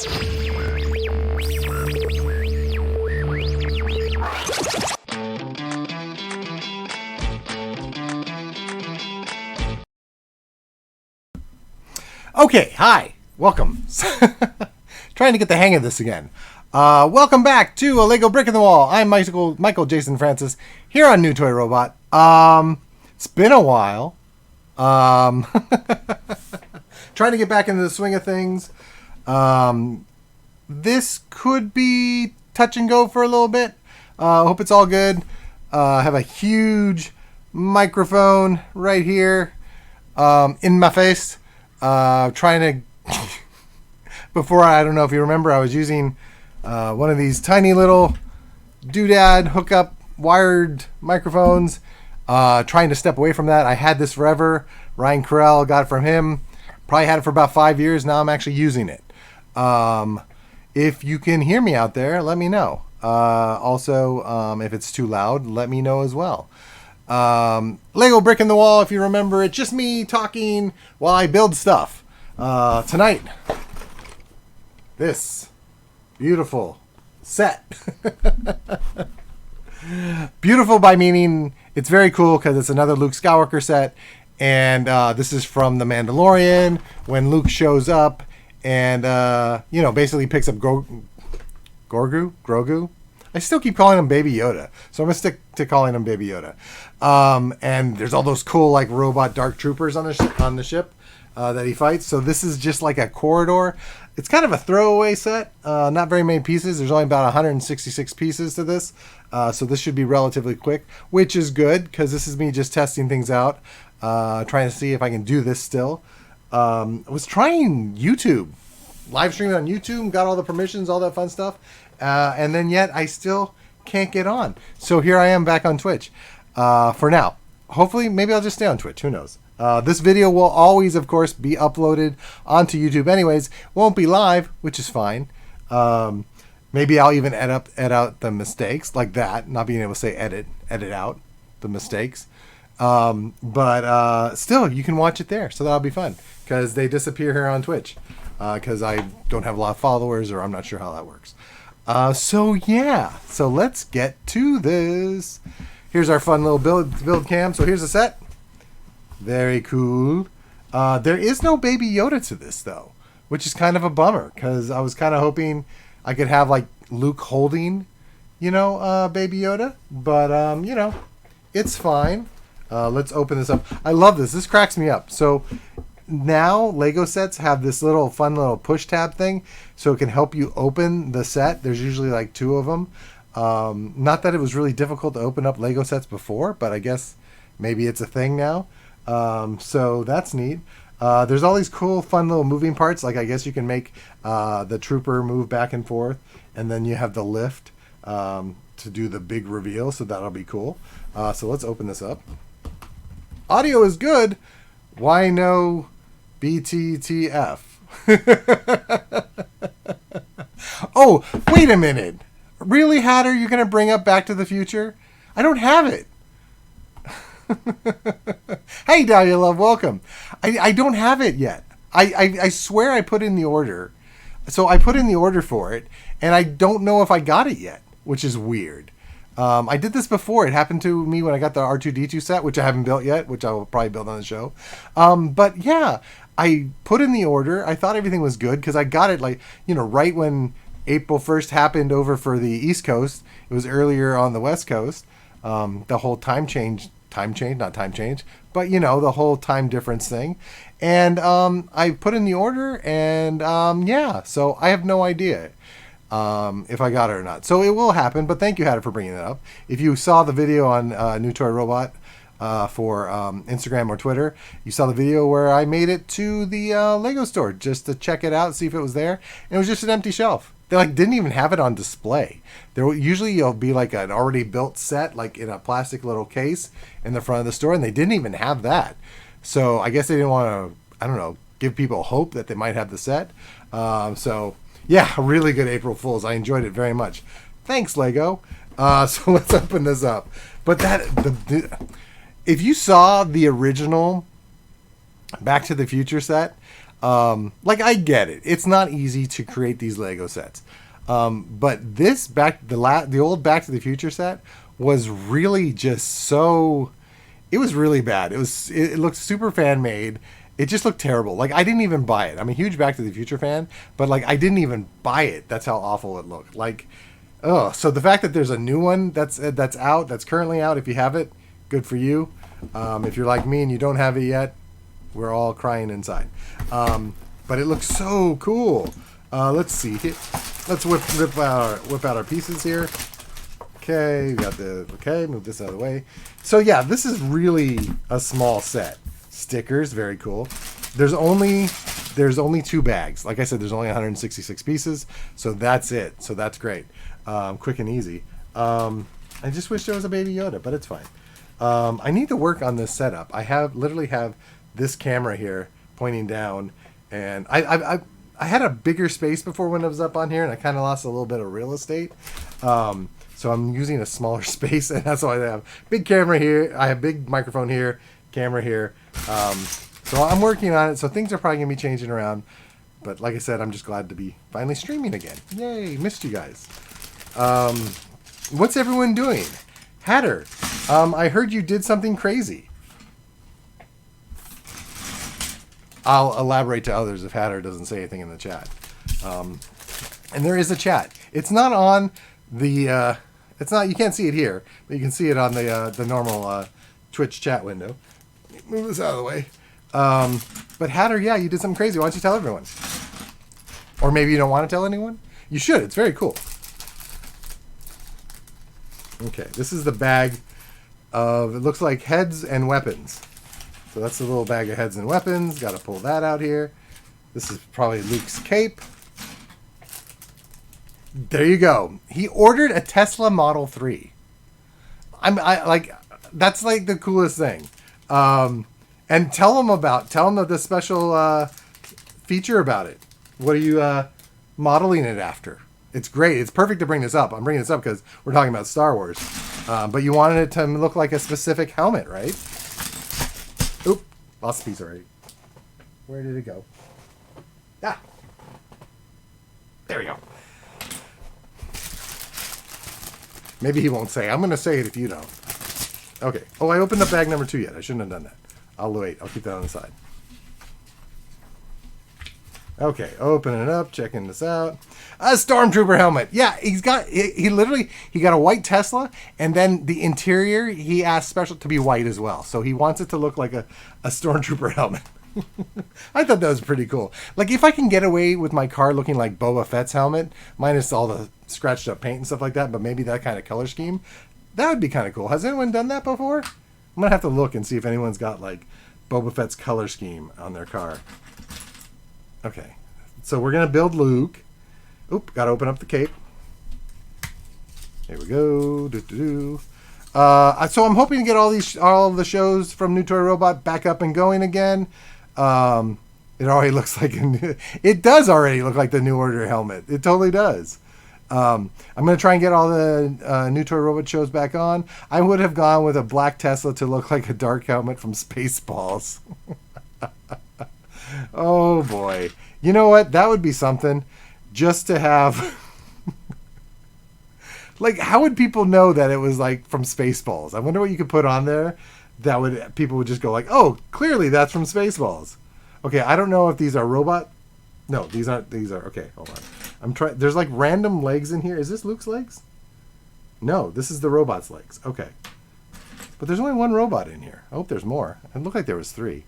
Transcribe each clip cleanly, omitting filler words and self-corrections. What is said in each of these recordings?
Okay, hi, welcome. Trying to get the hang of this again. Welcome back to A Lego Brick in the Wall. I'm Michael Jason Francis here on New Toy Robot. It's been a while. Trying to get back into the swing of things. This could be touch and go for a little bit. Hope it's all good. I have a huge microphone right here in my face. Trying to before, I don't know if you remember, I was using one of these tiny little doodad hookup wired microphones, trying to step away from that. I had this forever. Ryan Carell, got it from him. Probably had it for about 5 years. Now I'm actually using it. If you can hear me out there, let me know. Also, if it's too loud, let me know as well. Lego Brick in the Wall, if you remember, it's just me talking while I build stuff. Tonight, this beautiful set. Beautiful by meaning it's very cool because it's another Luke Skywalker set, and this is from The Mandalorian when Luke shows up and basically picks up Grogu. I still keep calling him Baby Yoda, so I'm gonna stick to calling him Baby Yoda. And there's all those cool like robot dark troopers on the ship that he fights. So this is just like a corridor. It's kind of a throwaway set. Not very many pieces. There's only about 166 pieces to this, so this should be relatively quick, which is good because this is me just testing things out, trying to see if I can do this still. I was trying YouTube, live streaming on YouTube, got all the permissions, all that fun stuff. And then yet I still can't get on. So here I am back on Twitch for now. Hopefully, maybe I'll just stay on Twitch. Who knows? This video will always, of course, be uploaded onto YouTube anyways. Won't be live, which is fine. Maybe I'll even edit out the mistakes like that. Not being able to say edit out the mistakes. But still, you can watch it there. So that'll be fun because they disappear here on Twitch because I don't have a lot of followers or I'm not sure how that works. So let's get to this. Here's our fun little build cam. So here's the set. Very cool. There is no Baby Yoda to this though, which is kind of a bummer because I was kind of hoping I could have like Luke holding, Baby Yoda, but it's fine. Let's open this up. I love this. This cracks me up. So now Lego sets have this fun little push tab thing, so it can help you open the set. There's usually like 2 of them. Not that it was really difficult to open up Lego sets before, but I guess maybe it's a thing now. So that's neat. There's all these cool, fun little moving parts. Like I guess you can make the trooper move back and forth, and then you have the lift to do the big reveal. So that'll be cool. So let's open this up. Audio is good. Why no BTTF? Oh, wait a minute. Really, Hatter? You're going to bring up Back to the Future? I don't have it. Hey, Dahlia Love, welcome. I don't have it yet. I swear I put in the order. So I put in the order for it, and I don't know if I got it yet, which is weird. I did this before. It happened to me when I got the R2-D2 set, which I haven't built yet, which I will probably build on the show. But yeah, I put in the order. I thought everything was good because I got it right when April 1st happened over for the East Coast. It was earlier on the West Coast. The whole time change, but the whole time difference thing. And I put in the order and so I have no idea if I got it or not. So it will happen, but thank you, Hatter, for bringing it up. If you saw the video on New Toy Robot for Instagram or Twitter, you saw the video where I made it to the Lego store just to check it out, see if it was there. And it was just an empty shelf. They didn't even have it on display. Usually you'll be like an already built set, like in a plastic little case in the front of the store, and they didn't even have that. So I guess they didn't want to, give people hope that they might have the set. Yeah, really good April Fools. I enjoyed it very much. Thanks, Lego. So let's open this up. But if you saw the original Back to the Future set, Like, I get it. It's not easy to create these Lego sets. But this the old Back to the Future set was really just so. It was really bad. It looked super fan made. It just looked terrible. Like, I didn't even buy it. I'm a huge Back to the Future fan, but like, I didn't even buy it. That's how awful it looked. Like, oh, so the fact that there's a new one that's out, that's currently out. If you have it, good for you. If you're like me and you don't have it yet, we're all crying inside. But it looks so cool. Let's see. Let's whip out our pieces here. Okay, we got move this out of the way. So yeah, this is really a small set. Stickers, very cool. There's only 2 bags. Like I said, there's only 166 pieces, so that's it. So that's great. Quick and easy. I just wish there was a Baby Yoda, but it's fine. I need to work on this setup. I literally have this camera here pointing down, and I had a bigger space before when I was up on here, and I kind of lost a little bit of real estate. So I'm using a smaller space, and that's why I have big camera here. I have big microphone here, camera here. So I'm working on it. So things are probably gonna be changing around. But like I said, I'm just glad to be finally streaming again. Yay! Missed you guys. What's everyone doing? Hatter, I heard you did something crazy. I'll elaborate to others if Hatter doesn't say anything in the chat. And there is a chat. It's not on the. It's not. You can't see it here, but you can see it on the normal Twitch chat window. Move this out of the way. But Hatter, yeah, you did something crazy. Why don't you tell everyone? Or maybe you don't want to tell anyone. You should. It's very cool. Okay, this is the bag of. It looks like heads and weapons. So that's the little bag of heads and weapons. Got to pull that out here. This is probably Luke's cape. There you go. He ordered a Tesla Model 3. That's like the coolest thing. And tell him of the special feature about it. What are you modeling it after? It's great. It's perfect to bring this up. I'm bringing this up because we're talking about Star Wars. But you wanted it to look like a specific helmet, right? Oop, lost a piece already. Where did it go? Ah, there we go. Maybe he won't say. I'm going to say it if you don't. Okay. Oh, I opened up bag number 2 yet. I shouldn't have done that. I'll wait. I'll keep that on the side. Okay, opening it up, checking this out. A Stormtrooper helmet. Yeah, he got a white Tesla, and then the interior he asked special to be white as well. So he wants it to look like a Stormtrooper helmet. I thought that was pretty cool. Like, if I can get away with my car looking like Boba Fett's helmet, minus all the scratched up paint and stuff like that, but maybe that kind of color scheme, that would be kind of cool. Has anyone done that before? I'm going to have to look and see if anyone's got, like, Boba Fett's color scheme on their car. Okay. So we're going to build Luke. Oop, got to open up the cape. Here we go. So I'm hoping to get all of the shows from New Toy Robot back up and going again. It already looks like it does already look like the New Order helmet. It totally does. I'm going to try and get all the New Toy Robot shows back on. I would have gone with a black Tesla to look like a dark helmet from Spaceballs. Oh boy. You know what? That would be something just to have. Like, how would people know that it was like from Spaceballs? I wonder what you could put on there that people would just go like, oh, clearly that's from Spaceballs. Okay, I don't know if these are robot. No, these aren't. These are okay. Hold on. I'm trying. There's like random legs in here. Is this Luke's legs? No, this is the robot's legs. Okay, but there's only one robot in here. I hope there's more. It looked like there was 3.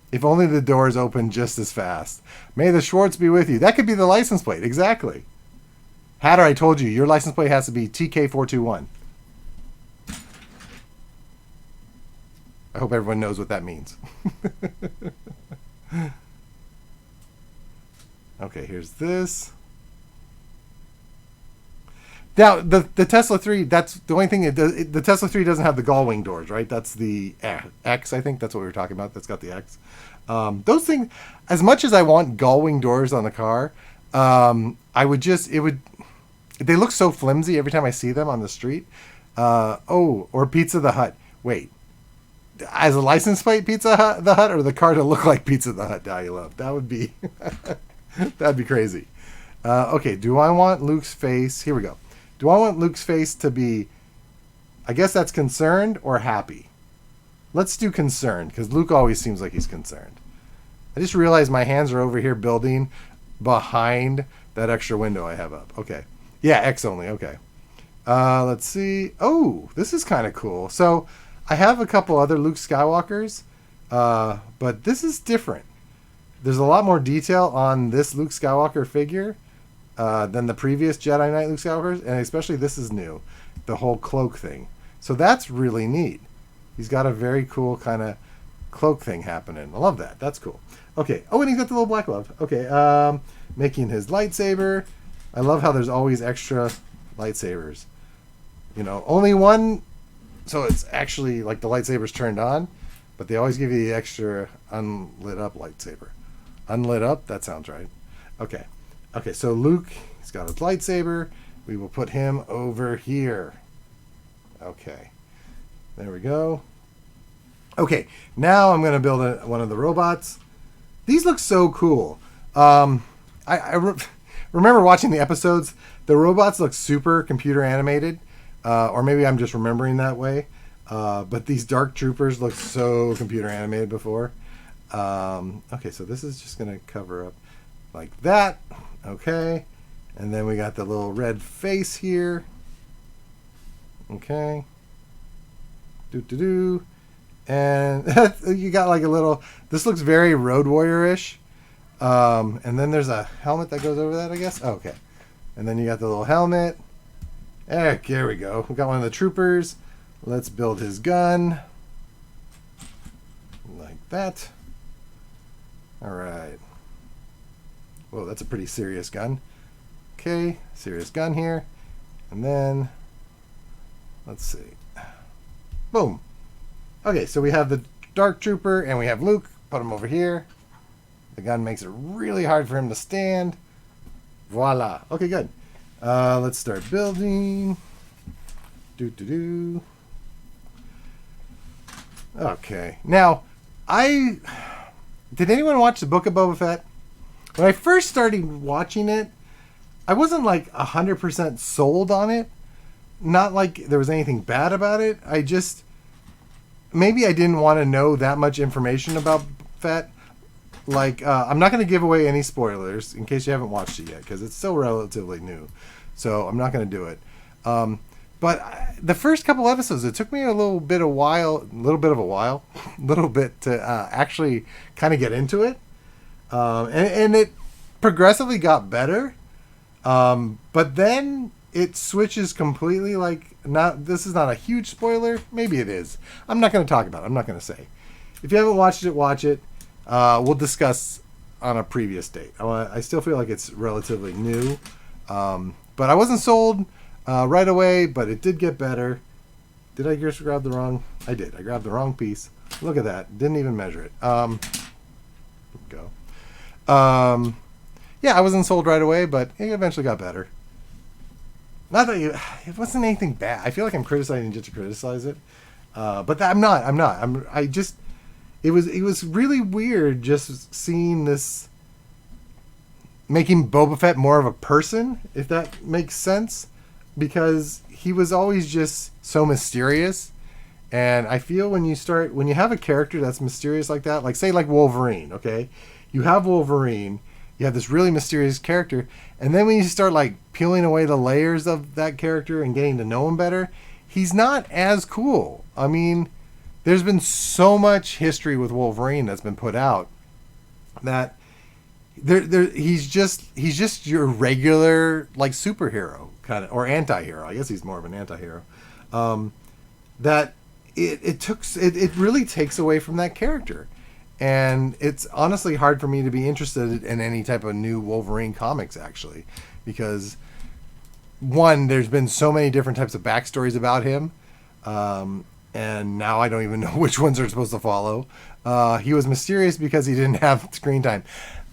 If only the doors open just as fast. May the Schwartz be with you. That could be the license plate. Exactly. Hatter, I told you, your license plate has to be TK421. I hope everyone knows what that means. Okay, here's this. Now, the Tesla 3, that's the only thing it does. The Tesla 3 doesn't have the gull wing doors, right? That's the X, I think. That's what we were talking about. That's got the X. Those things, as much as I want gull wing doors on the car, they look so flimsy every time I see them on the street. Or Pizza the Hut. Wait. as a license plate Pizza Hut, the Hut, or the car to look like Pizza the Hut Daddy Love. That would be that'd be crazy. Okay, do I want Luke's face? Here we go. Do I want Luke's face to be? I guess that's concerned or happy. Let's do concerned because Luke always seems like he's concerned. I just realized my hands are over here building behind that extra window I have up. Okay. Yeah, X only. Okay. Let's see. Oh, this is kind of cool. So I have a couple other Luke Skywalkers, but this is different. There's a lot more detail on this Luke Skywalker figure than the previous Jedi Knight Luke Skywalkers, and especially this is new, the whole cloak thing. So that's really neat. He's got a very cool kind of cloak thing happening. I love that. That's cool. Okay. Oh, and he's got the little black glove. Okay. Making his lightsaber. I love how there's always extra lightsabers. You know, only one, so it's actually like the lightsaber's turned on, but they always give you the extra unlit up lightsaber. Unlit up? That sounds right. Okay. Okay, so Luke, he's got his lightsaber. We will put him over here. Okay. There we go. Okay, now I'm going to build one of the robots. These look so cool. Remember watching the episodes. The robots look super computer animated. Or maybe I'm just remembering that way. But these Dark Troopers look so computer animated before. Okay, so this is just going to cover up like that. Okay. And then we got the little red face here. Okay. Doo-doo-doo. And you got like a little... This looks very Road Warrior-ish. And then there's a helmet that goes over that, I guess. Oh, okay. And then you got the little helmet. There we go. We got one of the troopers. Let's build his gun. Like that. All right. Whoa, that's a pretty serious gun. Okay, serious gun here. And then, let's see. Boom. Okay, so we have the Dark Trooper and we have Luke. Put him over here. The gun makes it really hard for him to stand. Voila. Okay, good. Let's start building. Doo-doo-doo. Okay. Now, did anyone watch the Book of Boba Fett? When I first started watching it, I wasn't like 100% sold on it. Not like there was anything bad about it. Maybe I didn't want to know that much information about Fett. Like, I'm not going to give away any spoilers in case you haven't watched it yet, because it's still relatively new. So I'm not going to do it. But the first couple episodes, it took me a little bit of a while to actually kind of get into it. And it progressively got better. But then it switches completely. This is not a huge spoiler. Maybe it is. I'm not going to talk about it. I'm not going to say. If you haven't watched it, watch it. We'll discuss on a previous date. I still feel like it's relatively new. But I wasn't sold right away, but it did get better. Did I just grab the wrong? I did. I grabbed the wrong piece. Look at that. Didn't even measure it. Go. Yeah, I wasn't sold right away, but it eventually got better. Not that it wasn't anything bad. I feel like I'm criticizing just to criticize it. But I'm not. It was really weird just seeing this, making Boba Fett more of a person, if that makes sense, because he was always just so mysterious. And I feel when you have a character that's mysterious like that, like say like Wolverine, okay? You have Wolverine, you have this really mysterious character, and then when you start like peeling away the layers of that character and getting to know him better, he's not as cool. I mean, there's been so much history with Wolverine that's been put out that he's just your regular like superhero kind of, or anti-hero. I guess he's more of an anti-hero. That it really takes away from that character. And it's honestly hard for me to be interested in any type of new Wolverine comics, actually, because one, there's been so many different types of backstories about him. And now I don't even know which ones are supposed to follow. He was mysterious because he didn't have screen time.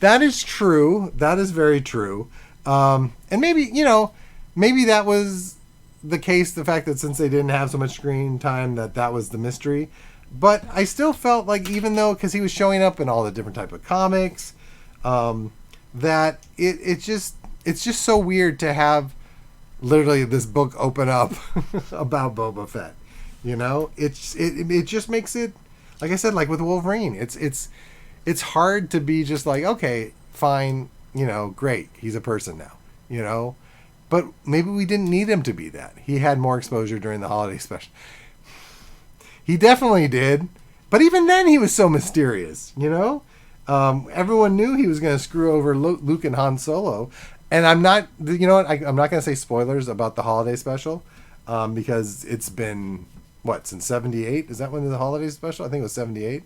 That is true. That is very true. And maybe that was the case, the fact that since they didn't have so much screen time, that was the mystery. But I still felt like, even though, because he was showing up in all the different type of comics, that it's just so weird to have literally this book open up about Boba Fett. You know, it just makes it, like I said, like with Wolverine, it's hard to be just like, okay, fine, you know, great, he's a person now, you know, but maybe we didn't need him to be that. He had more exposure during the holiday special. He definitely did, but even then he was so mysterious, you know. Everyone knew he was going to screw over Luke and Han Solo, and I'm not, you know what, I'm not going to say spoilers about the holiday special, because it's been, what, since 78? Is that when the holiday special? I think it was 78.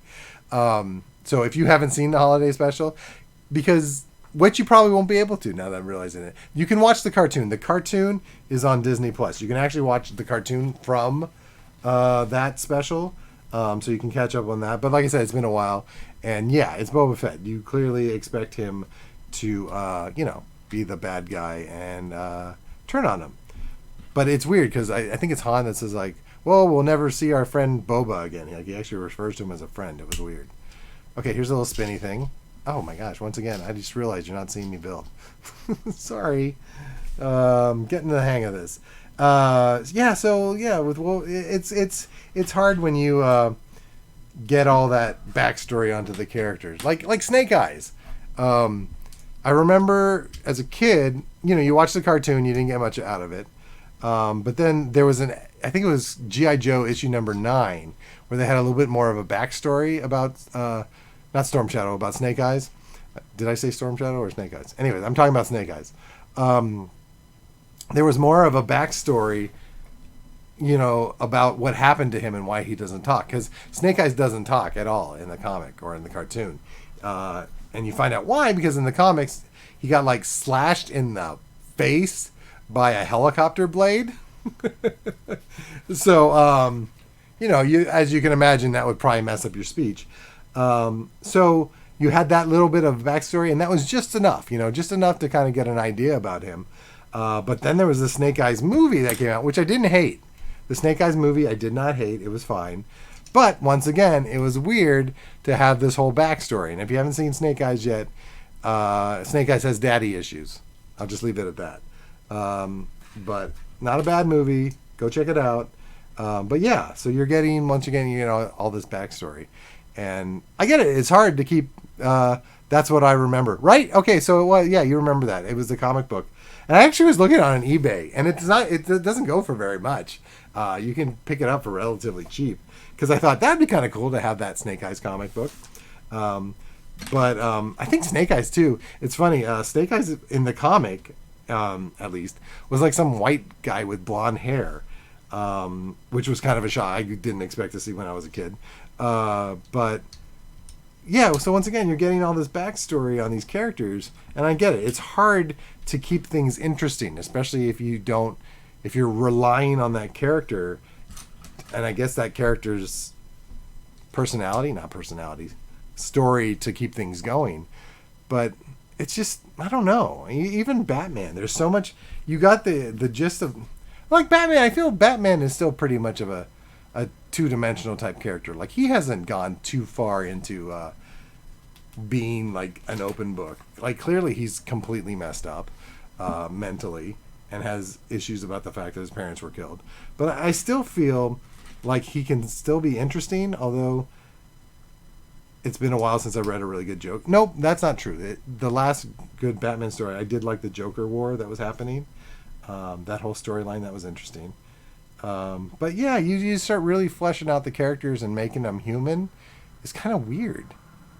So if you haven't seen the holiday special, because what you probably won't be able to now that I'm realizing it, you can watch the cartoon. The cartoon is on Disney Plus. You can actually watch the cartoon from that special, so you can catch up on that. But like I said, it's been a while, and yeah, it's Boba Fett. You clearly expect him to, you know, be the bad guy and turn on him. But it's weird because I think it's Han that says like, well, we'll never see our friend Boba again. Like, he actually refers to him as a friend. It was weird. Okay, here's a little spinny thing. Oh my gosh, once again, I just realized you're not seeing me build. Sorry. Getting the hang of this. Yeah, so yeah, it's hard when you get all that backstory onto the characters. Like Snake Eyes. I remember as a kid, you know, you watched the cartoon, you didn't get much out of it. But then there was I think it was G.I. Joe issue number 9, where they had a little bit more of a backstory about, not Storm Shadow, about Snake Eyes. Did I say Storm Shadow or Snake Eyes? Anyways, I'm talking about Snake Eyes. There was more of a backstory, you know, about what happened to him and why he doesn't talk. Because Snake Eyes doesn't talk at all in the comic or in the cartoon. And you find out why, because in the comics, he got like slashed in the face by a helicopter blade. So, you know, as you can imagine, that would probably mess up your speech. So you had that little bit of backstory, and that was just enough, you know, just enough to kind of get an idea about him. But then there was the Snake Eyes movie that came out, which I didn't hate. The Snake Eyes movie I did not hate. It was fine. But once again, it was weird to have this whole backstory. And if you haven't seen Snake Eyes yet, Snake Eyes has daddy issues. I'll just leave it at that. But not a bad movie. Go check it out. But yeah, so you're getting, once again, you know, all this backstory. And I get it. It's hard to keep, that's what I remember. Right? Okay, so it was, yeah, you remember that. It was the comic book. And I actually was looking on eBay, and it doesn't go for very much. You can pick it up for relatively cheap. Because I thought that'd be kind of cool to have that Snake Eyes comic book. But I think Snake Eyes, too. It's funny. Snake Eyes in the comic, at least, was like some white guy with blonde hair, which was kind of a shock. I didn't expect to see when I was a kid. But yeah, so once again, you're getting all this backstory on these characters, and I get it. It's hard to keep things interesting, especially if you're relying on that character, and I guess that character's story to keep things going. But it's just, I don't know. Even Batman, there's so much. You got the gist of, like Batman. I feel Batman is still pretty much of a two-dimensional type character. Like, he hasn't gone too far into being like an open book. Like, clearly he's completely messed up mentally and has issues about the fact that his parents were killed. But I still feel like he can still be interesting, although it's been a while since I read a really good joke. Nope, that's not true. The last good Batman story, I did like the Joker war that was happening. That whole storyline, that was interesting. But yeah, you start really fleshing out the characters and making them human. It's kind of weird.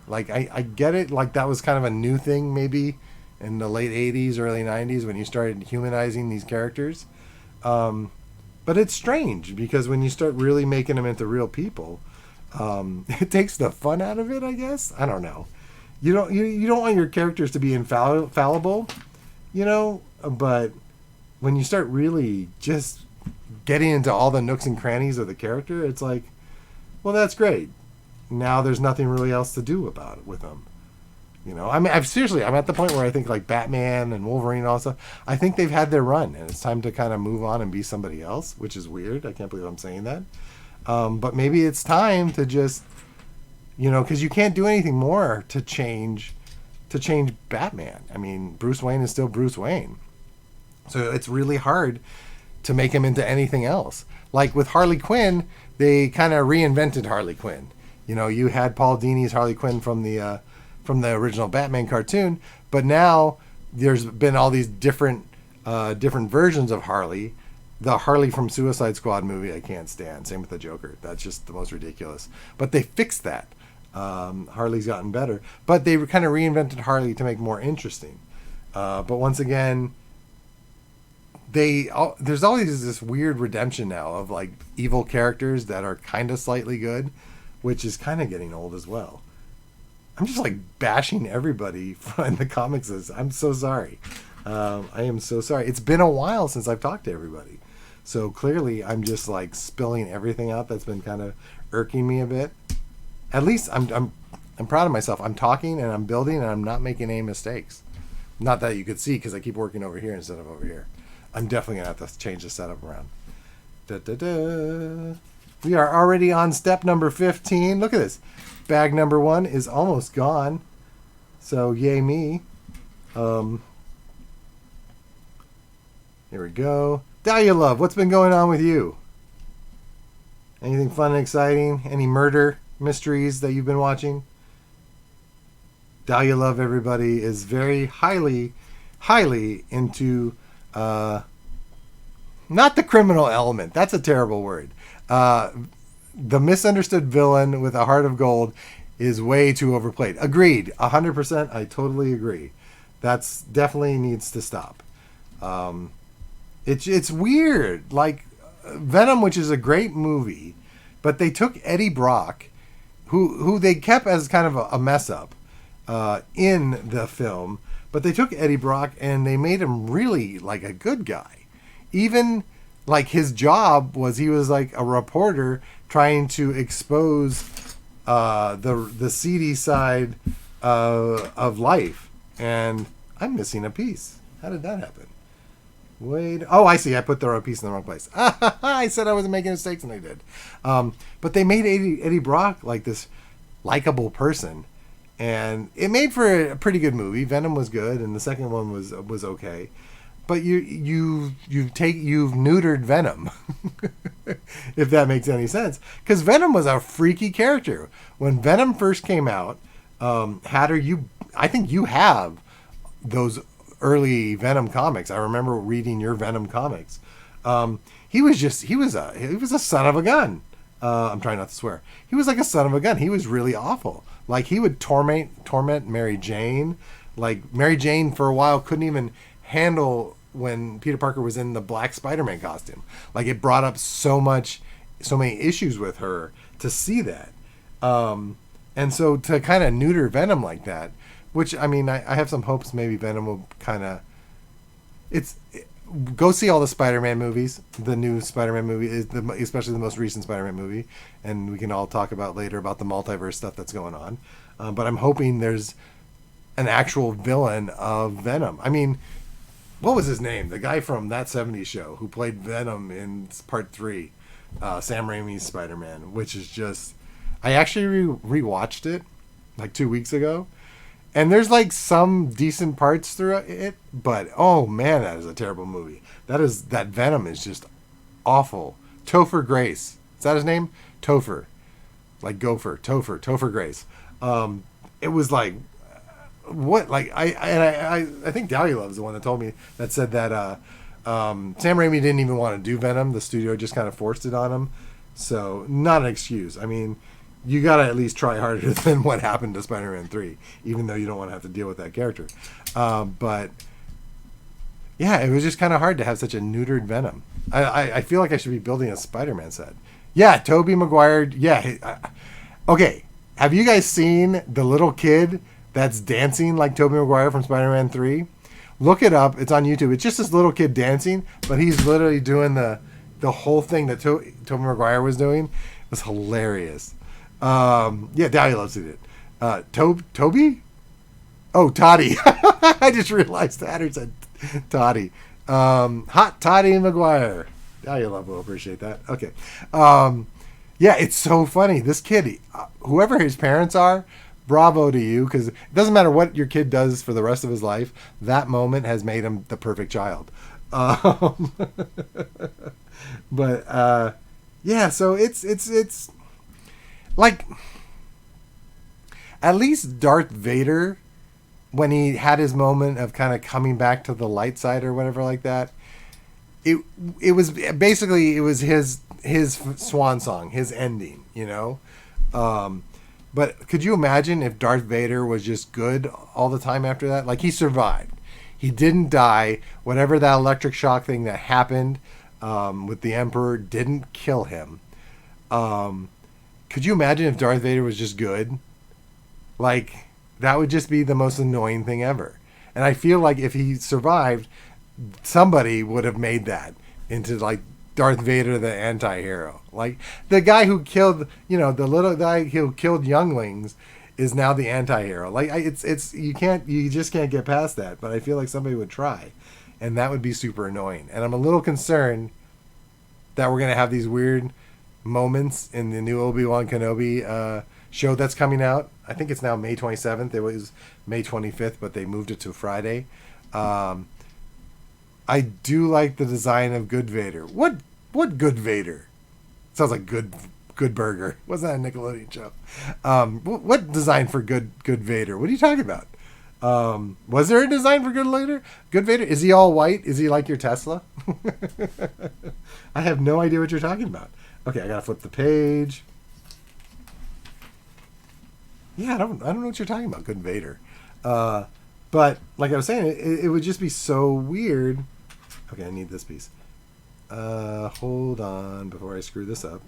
Like, I get it. Like, that was kind of a new thing maybe in the late 80s, early 90s when you started humanizing these characters. But it's strange because when you start really making them into real people, it takes the fun out of it, I guess. I don't know. You don't want your characters to be infallible, you know, but when you start really just getting into all the nooks and crannies of the character, it's like, well, that's great. Now there's nothing really else to do about it with them. You know, I mean, I'm at the point where I think like Batman and Wolverine also, I think they've had their run and it's time to kind of move on and be somebody else, which is weird. I can't believe I'm saying that. But maybe it's time to just, because you can't do anything more to change Batman. I mean, Bruce Wayne is still Bruce Wayne. So it's really hard to make him into anything else. Like with Harley Quinn, they kind of reinvented Harley Quinn. You had Paul Dini's Harley Quinn from the original Batman cartoon, but now there's been all these different versions of Harley. The Harley from Suicide Squad movie I can't stand. Same with the Joker. That's just the most ridiculous. But they fixed that. Harley's gotten better, but they kind of reinvented Harley to make more interesting. But once again, there's always this weird redemption now of like evil characters that are kind of slightly good, which is kind of getting old as well. I'm just like bashing everybody in the comics. I'm so sorry. I am so sorry. It's been a while since I've talked to everybody, so clearly I'm just like spilling everything out that's been kind of irking me a bit. At least I'm proud of myself. I'm talking and I'm building and I'm not making any mistakes. Not that you could see because I keep working over here instead of over here. I'm definitely gonna have to change the setup around. We are already on step number 15. Look at this. Bag number 1 is almost gone. So yay me. Here we go. Dahlia Love, what's been going on with you? Anything fun and exciting? Any murder mysteries that you've been watching? Dahlia Love, everybody, is very highly into not the criminal element. That's a terrible word. The misunderstood villain with a heart of gold is way too overplayed. Agreed. 100%. I totally agree. That's definitely needs to stop. It's weird. Like Venom, which is a great movie, but they took Eddie Brock, who they kept as kind of a mess up in the film, but they took Eddie Brock and they made him really like a good guy. Even like his job was he was like a reporter trying to expose the seedy side of life. And I'm missing a piece. How did that happen? Wait. Oh, I see. I put the wrong piece in the wrong place. I said I wasn't making mistakes, and I did. But they made Eddie Brock like this likable person, and it made for a pretty good movie. Venom was good, and the second one was okay. But you've neutered Venom, if that makes any sense. Because Venom was a freaky character when Venom first came out. Hatter, I think you have those early Venom comics. I remember reading your Venom comics. He was a son of a gun. I'm trying not to swear. He was like a son of a gun. He was really awful. Like he would torment Mary Jane. Like Mary Jane for a while couldn't even handle when Peter Parker was in the black Spider-Man costume. Like it brought up so many issues with her to see that. And so to kind of neuter Venom like that, which, I mean, I have some hopes maybe Venom will kind of... Go see all the Spider-Man movies. The new Spider-Man movie, especially the most recent Spider-Man movie. And we can all talk about later about the multiverse stuff that's going on. But I'm hoping there's an actual villain of Venom. I mean, what was his name? The guy from That 70s Show who played Venom in Part 3. Sam Raimi's Spider-Man, which is just... I actually rewatched it like 2 weeks ago. And there's like some decent parts through it, but oh man, that is a terrible movie. That Venom is just awful. Topher Grace. Is that his name? Topher. Like gopher. Topher Grace. It was like what? Like I think Dahlia Love's the one that told me that said that Sam Raimi didn't even want to do Venom. The studio just kind of forced it on him. So not an excuse. I mean, you gotta at least try harder than what happened to Spider-Man 3, even though you don't want to have to deal with that character. But yeah, it was just kind of hard to have such a neutered Venom. I feel like I should be building a Spider-Man set. Yeah, Tobey Maguire. Yeah. Okay, have you guys seen the little kid that's dancing like Tobey Maguire from Spider-Man 3? Look it up. It's on YouTube. It's just this little kid dancing, but he's literally doing the whole thing that Tobey Maguire was doing. It was hilarious. Yeah, Dahlia loves it. Toby? Oh, Toddy. I just realized Hatter said Toddy. Hot Toddy Maguire. Dahlia Love will appreciate that. Okay. Yeah, it's so funny. This kid, whoever his parents are, bravo to you, because it doesn't matter what your kid does for the rest of his life. That moment has made him the perfect child. Um, but yeah, so it's like at least Darth Vader, when he had his moment of kind of coming back to the light side or whatever like that, it it was basically it was his swan song, his ending, you know. Um, but could you imagine if Darth Vader was just good all the time after that? Like he survived, he didn't die. Whatever that electric shock thing that happened with the Emperor didn't kill him. Um, could you imagine if Darth Vader was just good? Like that would just be the most annoying thing ever. And I feel like if he survived, somebody would have made that into like Darth Vader, the anti-hero. Like the guy who killed, the little guy who killed younglings is now the anti-hero. Like it's you just can't get past that. But I feel like somebody would try, and that would be super annoying. And I'm a little concerned that we're gonna have these weird moments in the new Obi-Wan Kenobi show that's coming out. I think it's now May 27th. It was May 25th, but they moved it to Friday. Um, I do like the design of Good Vader. What Good Vader? Sounds like Good Burger. Wasn't that a Nickelodeon show? What design for Good Vader? What are you talking about? Was there a design for Good Vader? Good Vader? Is he all white? Is he like your Tesla? I have no idea what you're talking about. Okay, I gotta flip the page. Yeah, I don't know what you're talking about, Good Vader. But like I was saying, it would just be so weird. Okay, I need this piece. Hold on before I screw this up.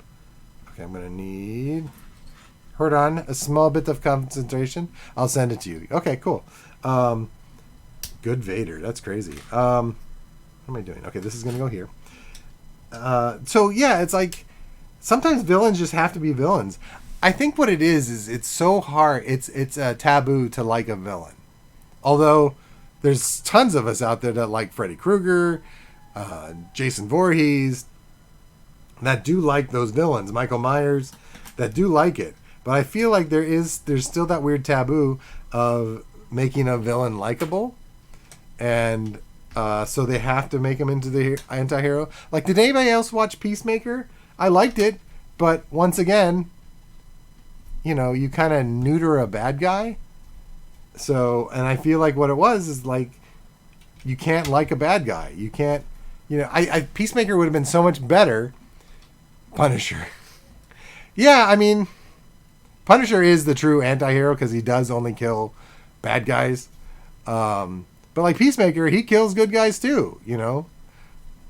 Okay, I'm gonna need. Hold on, a small bit of concentration. I'll send it to you. Okay, cool. Good Vader. That's crazy. What am I doing? Okay, this is gonna go here. So yeah, it's like sometimes villains just have to be villains. I think what it is it's so hard. It's a taboo to like a villain. Although there's tons of us out there that like Freddy Krueger, Jason Voorhees, that do like those villains, Michael Myers, that do like it. But I feel like there's still that weird taboo of making a villain likable, and so they have to make him into the anti-hero. Like, did anybody else watch Peacemaker? I liked it, but once again, you kind of neuter a bad guy. So, and I feel like what it was is like, you can't like a bad guy. You can't, Peacemaker would have been so much better. Punisher. Yeah, I mean, Punisher is the true anti-hero because he does only kill bad guys. But like Peacemaker, he kills good guys too,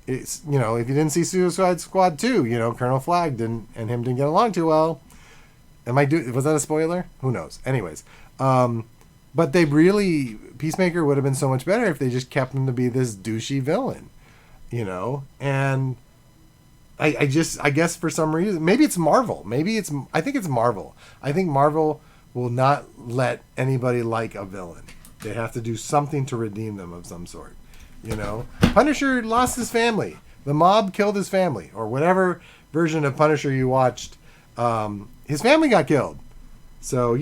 It's, if you didn't see Suicide Squad 2, Colonel Flag didn't get along too well. Was that a spoiler? Who knows? Anyways, but Peacemaker would have been so much better if they just kept him to be this douchey villain, and I guess for some reason, maybe it's Marvel. I think it's Marvel. I think Marvel will not let anybody like a villain. They have to do something to redeem them of some sort, Punisher lost his family. The mob killed his family, or whatever version of Punisher you watched. His family got killed. So,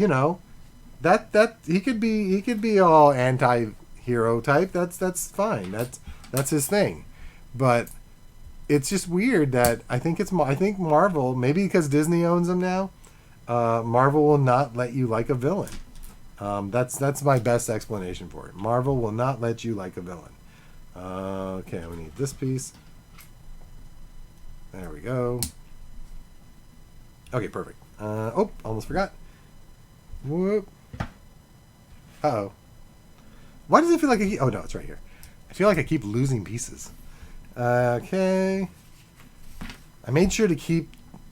that he could be all anti-hero type. That's fine. That's his thing. But it's just weird that I think Marvel, maybe because Disney owns them now, Marvel will not let you like a villain. That's my best explanation for it. Marvel will not let you like a villain. Okay, we need this piece. There we go. Okay, perfect. Almost forgot. Whoop. Uh-oh. Why does it feel like oh, no, it's right here. I feel like I keep losing pieces. Okay. I made sure to keep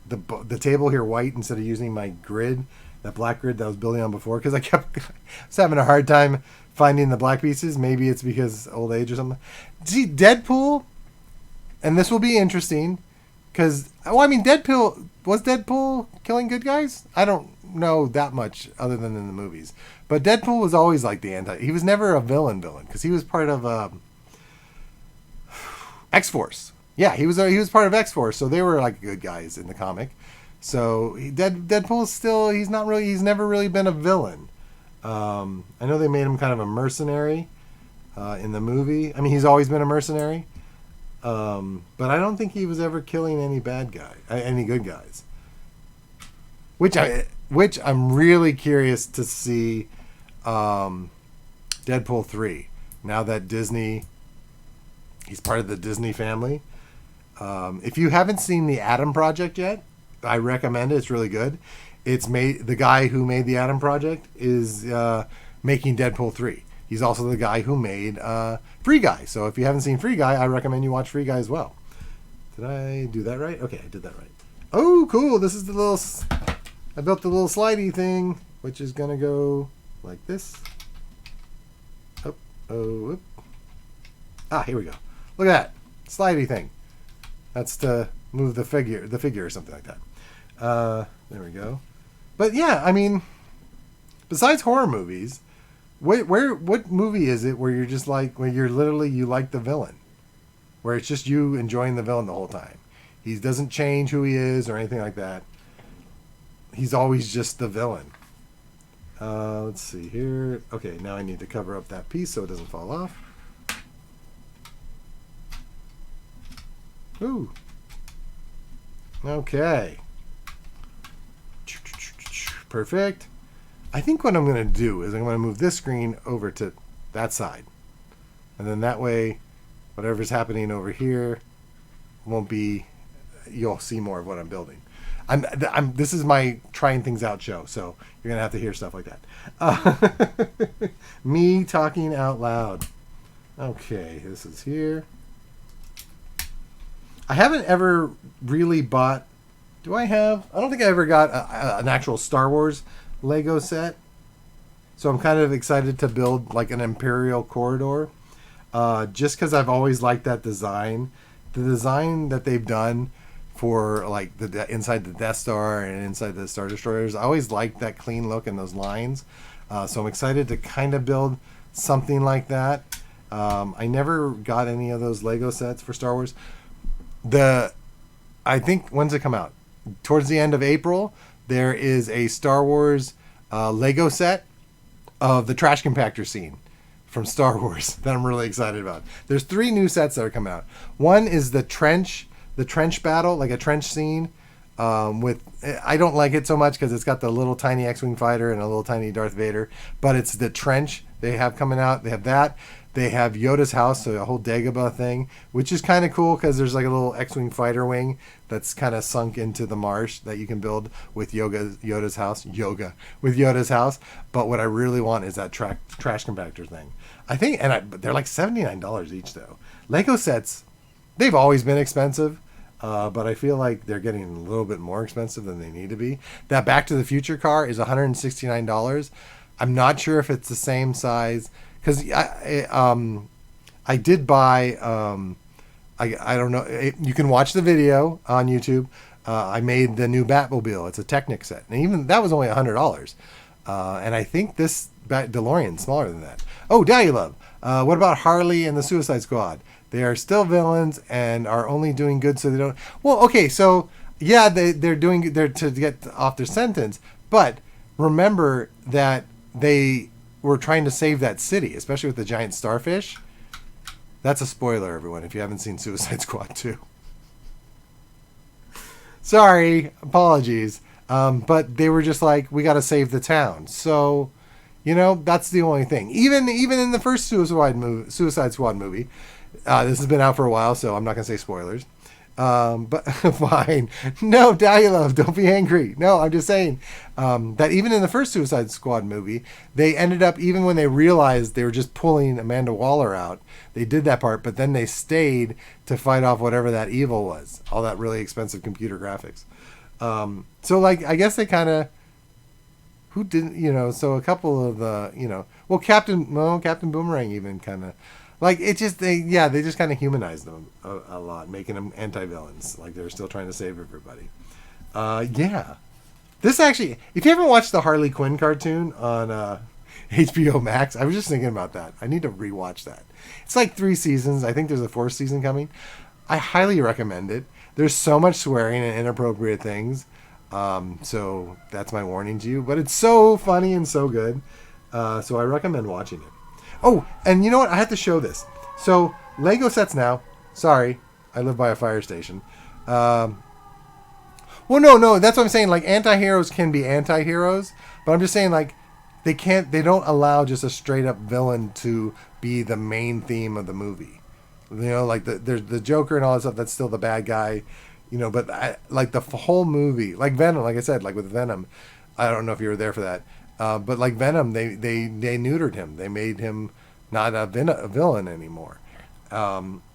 the table here white instead of using my grid, that black grid that I was building on before, because I was having a hard time finding the black pieces. Maybe it's because old age or something. See, Deadpool, and this will be interesting, because, was Deadpool killing good guys? I don't know that much other than in the movies. But Deadpool was always like he was never a villain, because he was part of X-Force. Yeah, he was part of X-Force, so they were like good guys in the comic. So Deadpool's still, he's never really been a villain. I know they made him kind of a mercenary in the movie. I mean, he's always been a mercenary. But I don't think he was ever killing any any good guys. Which I'm really curious to see Deadpool 3. Now that he's part of the Disney family. If you haven't seen the Adam Project yet, I recommend it. It's really good. The guy who made the Adam Project is making Deadpool 3. He's also the guy who made Free Guy. So if you haven't seen Free Guy, I recommend you watch Free Guy as well. Did I do that right? Okay, I did that right. Oh, cool. This is I built the little slidey thing, which is going to go like this. Up. Here we go. Look at that. Slidey thing. That's to move the figure or something like that. There we go. But yeah, I mean, besides horror movies, what movie is it where you're just like, where you like the villain, where it's just you enjoying the villain the whole time? He doesn't change who he is or anything like that. He's always just the villain. Let's see here. Okay, now I need to cover up that piece so it doesn't fall off. Ooh. Okay. Perfect. I think what I'm going to do is I'm going to move this screen over to that side. And then that way, whatever's happening over here won't be, you'll see more of what I'm building. This is my trying things out show, so you're going to have to hear stuff like that. Me talking out loud. Okay, this is here. I haven't ever really bought, I don't think I ever got an actual Star Wars Lego set. So I'm kind of excited to build like an Imperial corridor. Just because I've always liked that design. The design that they've done for like the inside the Death Star and inside the Star Destroyers, I always liked that clean look and those lines. So I'm excited to kind of build something like that. I never got any of those Lego sets for Star Wars. I think, when's it come out? Towards the end of April, there is a Star Wars Lego set of the trash compactor scene from Star Wars that I'm really excited about. There's 3 new sets that are coming out. One is the trench battle, like a trench scene. I don't like it so much because it's got the little tiny X-Wing fighter and a little tiny Darth Vader, but it's the trench they have coming out. They have that. They have Yoda's house, so a whole Dagobah thing, which is kind of cool because there's like a little X-Wing fighter wing that's kind of sunk into the marsh that you can build with Yoda's house. But what I really want is that trash compactor thing. I think, they're like $79 each though. Lego sets, they've always been expensive, but I feel like they're getting a little bit more expensive than they need to be. That Back to the Future car is $169. I'm not sure if it's the same size. Because I did buy, I don't know, you can watch the video on YouTube. I made the new Batmobile. It's a Technic set. And even that was only $100. And I think this DeLorean is smaller than that. Oh, Daddy Love. What about Harley and the Suicide Squad? They are still villains and are only doing good so they don't. Well, okay, so yeah, they're to get off their sentence. But remember that they were trying to save that city, especially with the giant starfish. That's a spoiler, everyone, if you haven't seen Suicide Squad 2. Sorry, apologies. But they were just like, we got to save the town. So, that's the only thing. Even in the first Suicide Squad movie, this has been out for a while, so I'm not going to say spoilers. But fine. No, Daddy Love, don't be angry. No, I'm just saying that even in the first Suicide Squad movie, they ended up, even when they realized they were just pulling Amanda Waller out, they did that part, but then they stayed to fight off whatever that evil was, all that really expensive computer graphics. So like, I guess they kind of, who didn't, so a couple of the, Captain Boomerang even kind of, like, it just, they just kind of humanized them a lot, making them anti-villains. Like, they're still trying to save everybody. Yeah. This actually, if you haven't watched the Harley Quinn cartoon on HBO Max, I was just thinking about that. I need to rewatch that. It's like 3 seasons. I think there's a 4th season coming. I highly recommend it. There's so much swearing and inappropriate things. So that's my warning to you. But it's so funny and so good. So I recommend watching it. Oh, and you know what? I have to show this. So Lego sets now. Sorry, I live by a fire station. Well, no, that's what I'm saying. Like, anti-heroes can be anti-heroes, but I'm just saying, like, they don't allow just a straight-up villain to be the main theme of the movie. You know, like, there's the Joker and all that stuff, that's still the bad guy, you know, but, like, the whole movie, like Venom, like I said, like with Venom, I don't know if you were there for that, but, like, Venom, they neutered him. They made him not a villain anymore.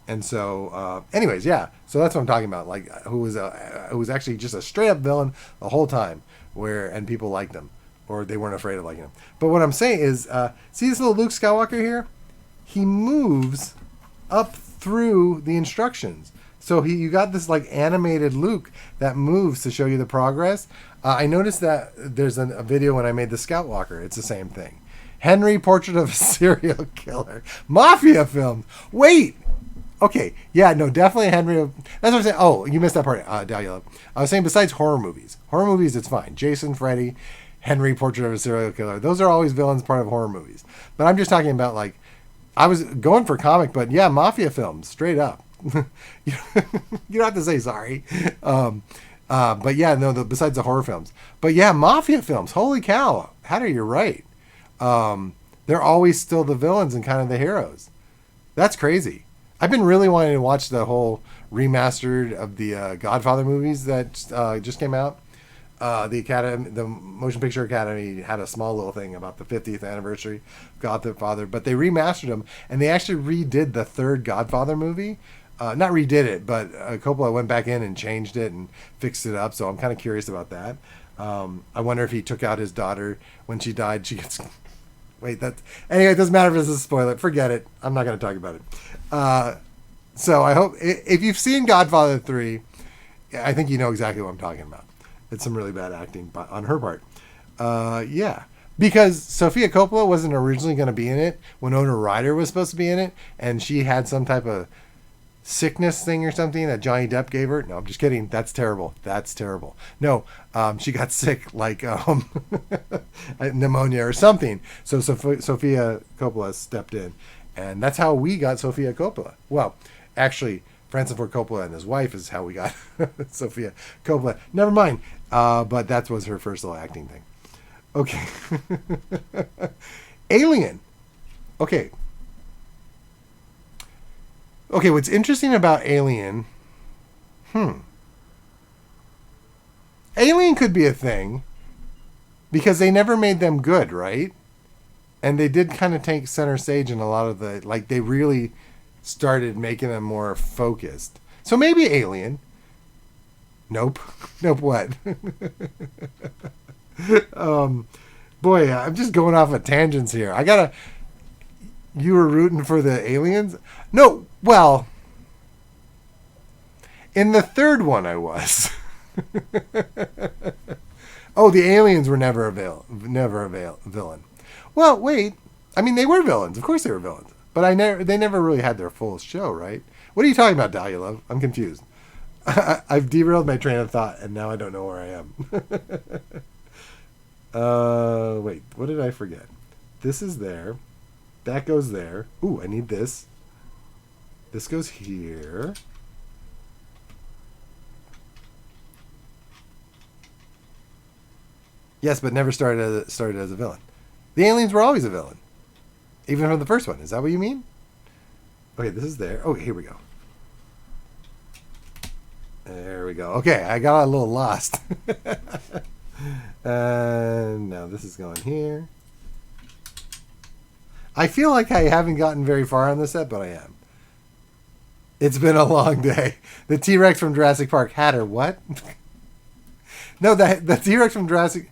And so, anyways, yeah. So that's what I'm talking about. Like, who was actually just a straight up villain the whole time, and people liked him, or they weren't afraid of liking him. But what I'm saying is, see this little Luke Skywalker here? He moves up through the instructions. So you got this like animated Luke that moves to show you the progress. I noticed that there's a video when I made the Scout Walker. It's the same thing. Henry, Portrait of a Serial Killer, Mafia film. Wait. Okay, yeah, no, definitely Henry. That's what I'm saying. Oh, you missed that part, Dahlia. I was saying besides horror movies, it's fine. Jason, Freddy, Henry, Portrait of a Serial Killer. Those are always villains part of horror movies. But I'm just talking about, like, I was going for comic, but yeah, Mafia films, straight up. You don't have to say sorry. But yeah, no, besides the horror films. But yeah, Mafia films, holy cow. Hatter, you're right. They're always still the villains and kind of the heroes. That's crazy. I've been really wanting to watch the whole remastered of the Godfather movies that just came out. The Motion Picture Academy had a small little thing about the 50th anniversary of Godfather, but they remastered them and they actually redid the third Godfather movie. Not redid it, but Coppola went back in and changed it and fixed it up. So I'm kind of curious about that. I wonder if he took out his daughter when she died. She gets. Wait, anyway, it doesn't matter if it's a spoiler. Forget it. I'm not going to talk about it. So I hope if you've seen Godfather 3, I think you know exactly what I'm talking about. It's some really bad acting on her part. Yeah, because Sofia Coppola wasn't originally going to be in it. Winona Ryder was supposed to be in it, and she had some type of sickness thing or something that Johnny Depp gave her. No, I'm just kidding. That's terrible. No, she got sick, like pneumonia or something. So Sofia Coppola stepped in, and that's how we got Sofia Coppola. Well, actually, Francis Ford Coppola and his wife is how we got Sofia Coppola. Never mind. But that was her first little acting thing. Okay. Alien. Okay, what's interesting about Alien... Alien could be a thing, because they never made them good, right? And they did kind of take center stage in a lot of the... Like, they really started making them more focused. So maybe Alien. Nope. Nope what? Boy, I'm just going off of tangents here. You were rooting for the aliens? No, well, in the third one I was. Oh, the aliens were never a villain. Well, wait. I mean, they were villains. Of course they were villains. But they never really had their full show, right? What are you talking about, Dahlia Love? I'm confused. I've derailed my train of thought, and now I don't know where I am. Wait, what did I forget? This is there. That goes there. Ooh, I need this. This goes here. Yes, but never started as a villain. The aliens were always a villain. Even from the first one. Is that what you mean? Okay, this is there. Oh, here we go. There we go. Okay, I got a little lost. And now this is going here. I feel like I haven't gotten very far on this set, but I am. It's been a long day. The T-Rex from Jurassic Park. Hatter, what? No, the T-Rex from Jurassic...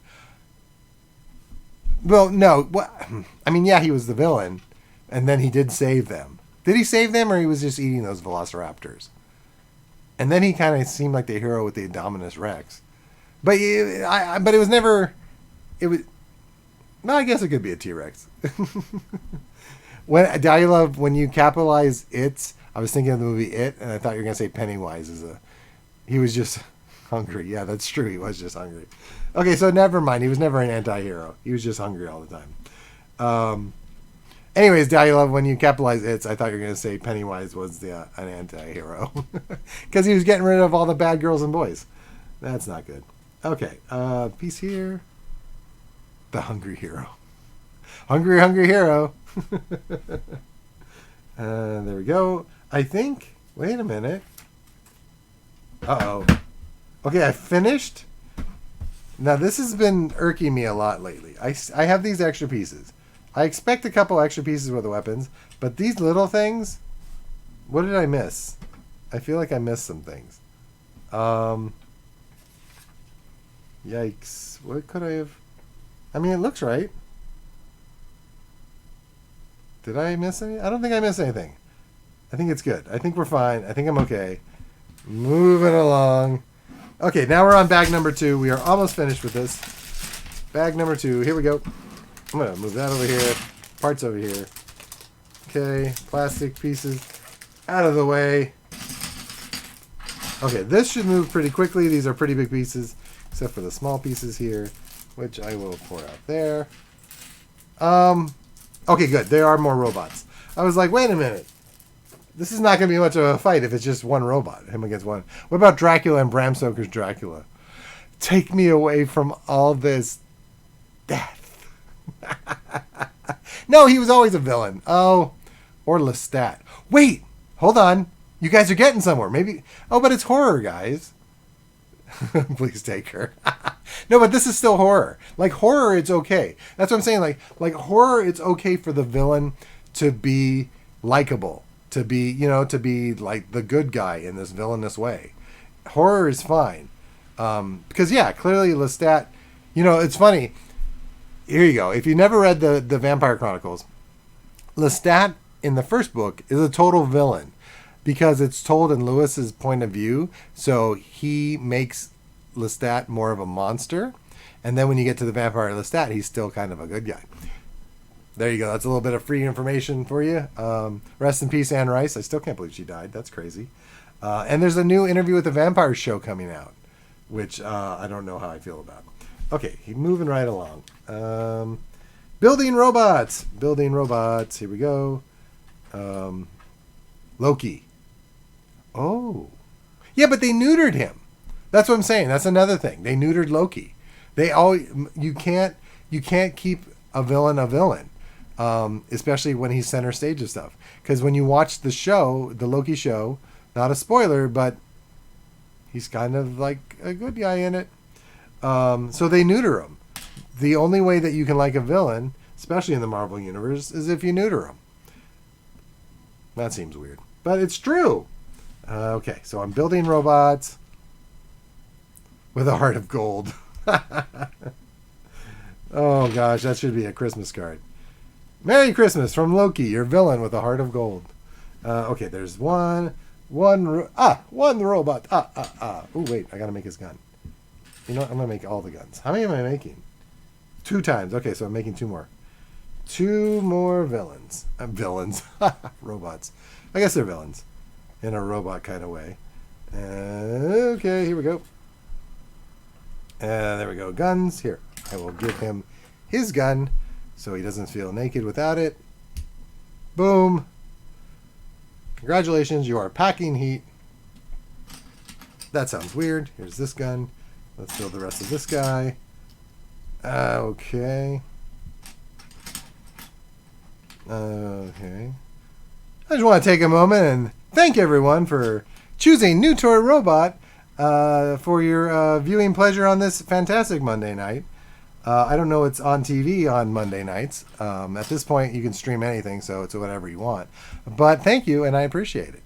Well, no. What? I mean, yeah, he was the villain, and then he did save them. Did he save them, or he was just eating those velociraptors? And then he kind of seemed like the hero with the Indominus Rex. But it was never... It was... No, I guess it could be a T-Rex. When you capitalize "it's," I was thinking of the movie It, and I thought you were going to say Pennywise he was just... Hungry. Yeah, that's true. He was just hungry. Okay, so never mind. He was never an anti-hero. He was just hungry all the time. Anyways, Daddy Love, when you capitalize it's, I thought you were going to say Pennywise was an anti-hero. Because he was getting rid of all the bad girls and boys. That's not good. Okay, piece here. The Hungry Hero. Hungry, hungry hero. There we go. I think, wait a minute. Uh-oh. Okay, I finished. Now, this has been irking me a lot lately. I have these extra pieces. I expect a couple extra pieces with the weapons, but these little things, what did I miss? I feel like I missed some things. Yikes. What could I have? I mean, it looks right. Did I miss any? I don't think I missed anything. I think it's good. I think we're fine. I think I'm okay. Moving along. Okay, now we're on bag number 2. We are almost finished with this. Bag number 2. Here we go. I'm going to move that over here. Parts over here. Okay, plastic pieces out of the way. Okay, this should move pretty quickly. These are pretty big pieces, except for the small pieces here, which I will pour out there. Okay, good. There are more robots. I was like, wait a minute. This is not going to be much of a fight if it's just one robot, him against one. What about Dracula and Bram Stoker's Dracula? Take me away from all this death. No, he was always a villain. Oh, or Lestat. Wait, hold on. You guys are getting somewhere. Maybe. Oh, but it's horror, guys. Please take her. No, but this is still horror. Like horror, it's okay. That's what I'm saying. Like horror, it's okay for the villain to be likable, to be, to be like the good guy in this villainous way. Horror is fine. Because yeah, clearly Lestat, it's funny. Here you go. If you never read the Vampire Chronicles, Lestat in the first book is a total villain because it's told in Lewis's point of view. So he makes Lestat more of a monster. And then when you get to the Vampire Lestat, he's still kind of a good guy. There you go. That's a little bit of free information for you. Rest in peace, Anne Rice. I still can't believe she died. That's crazy. And there's a new Interview with the Vampire show coming out, which I don't know how I feel about. Okay, moving right along. Building robots. Building robots. Here we go. Loki. Oh. Yeah, but they neutered him. That's what I'm saying. That's another thing. They neutered Loki. You can't keep a villain, especially when he's center stage of stuff. Because when you watch the show, the Loki show, not a spoiler, but he's kind of like a good guy in it. So they neuter him. The only way that you can like a villain, especially in the Marvel Universe, is if you neuter him. That seems weird. But it's true. Okay, so I'm building robots with a heart of gold. Oh gosh, that should be a Christmas card. Merry Christmas from Loki, your villain with a heart of gold. Okay, there's one robot. Oh wait, I gotta make his gun. You know what? I'm gonna make all the guns. How many am I making? 2 times. Okay, so I'm making 2 more. 2 more villains. Villains. Robots. I guess they're villains. In a robot kind of way. Okay, here we go. There we go. Guns. Here. I will give him his gun so he doesn't feel naked without it. Boom. Congratulations, you are packing heat. That sounds weird. Here's this gun. Let's build the rest of this guy. Okay. Okay. I just want to take a moment and thank everyone for choosing New Toy Robot for your viewing pleasure on this fantastic Monday night. I don't know it's on TV on Monday nights. At this point, you can stream anything, so it's whatever you want. But thank you, and I appreciate it.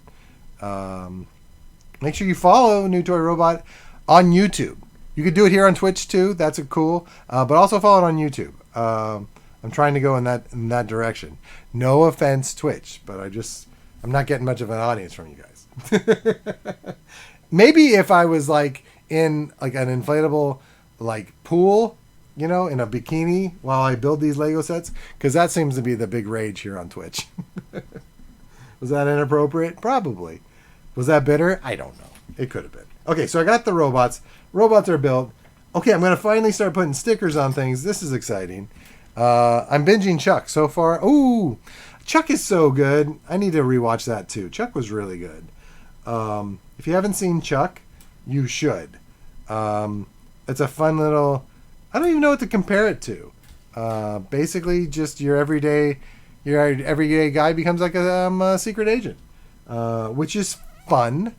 Make sure you follow New Toy Robot on YouTube. You could do it here on Twitch too. That's cool. But also follow it on YouTube. I'm trying to go in that direction. No offense, Twitch, but I'm not getting much of an audience from you guys. Maybe if I was like in like an inflatable like pool, in a bikini while I build these Lego sets, because that seems to be the big rage here on Twitch. Was that inappropriate? Probably. Was that bitter? I don't know. It could have been. Okay, so I got the robots. Robots are built. Okay, I'm going to finally start putting stickers on things. This is exciting. I'm binging Chuck so far. Ooh, Chuck is so good. I need to rewatch that too. Chuck was really good. If you haven't seen Chuck, you should. It's a fun little... I don't even know what to compare it to. Basically, just your everyday guy becomes like a secret agent, which is fun.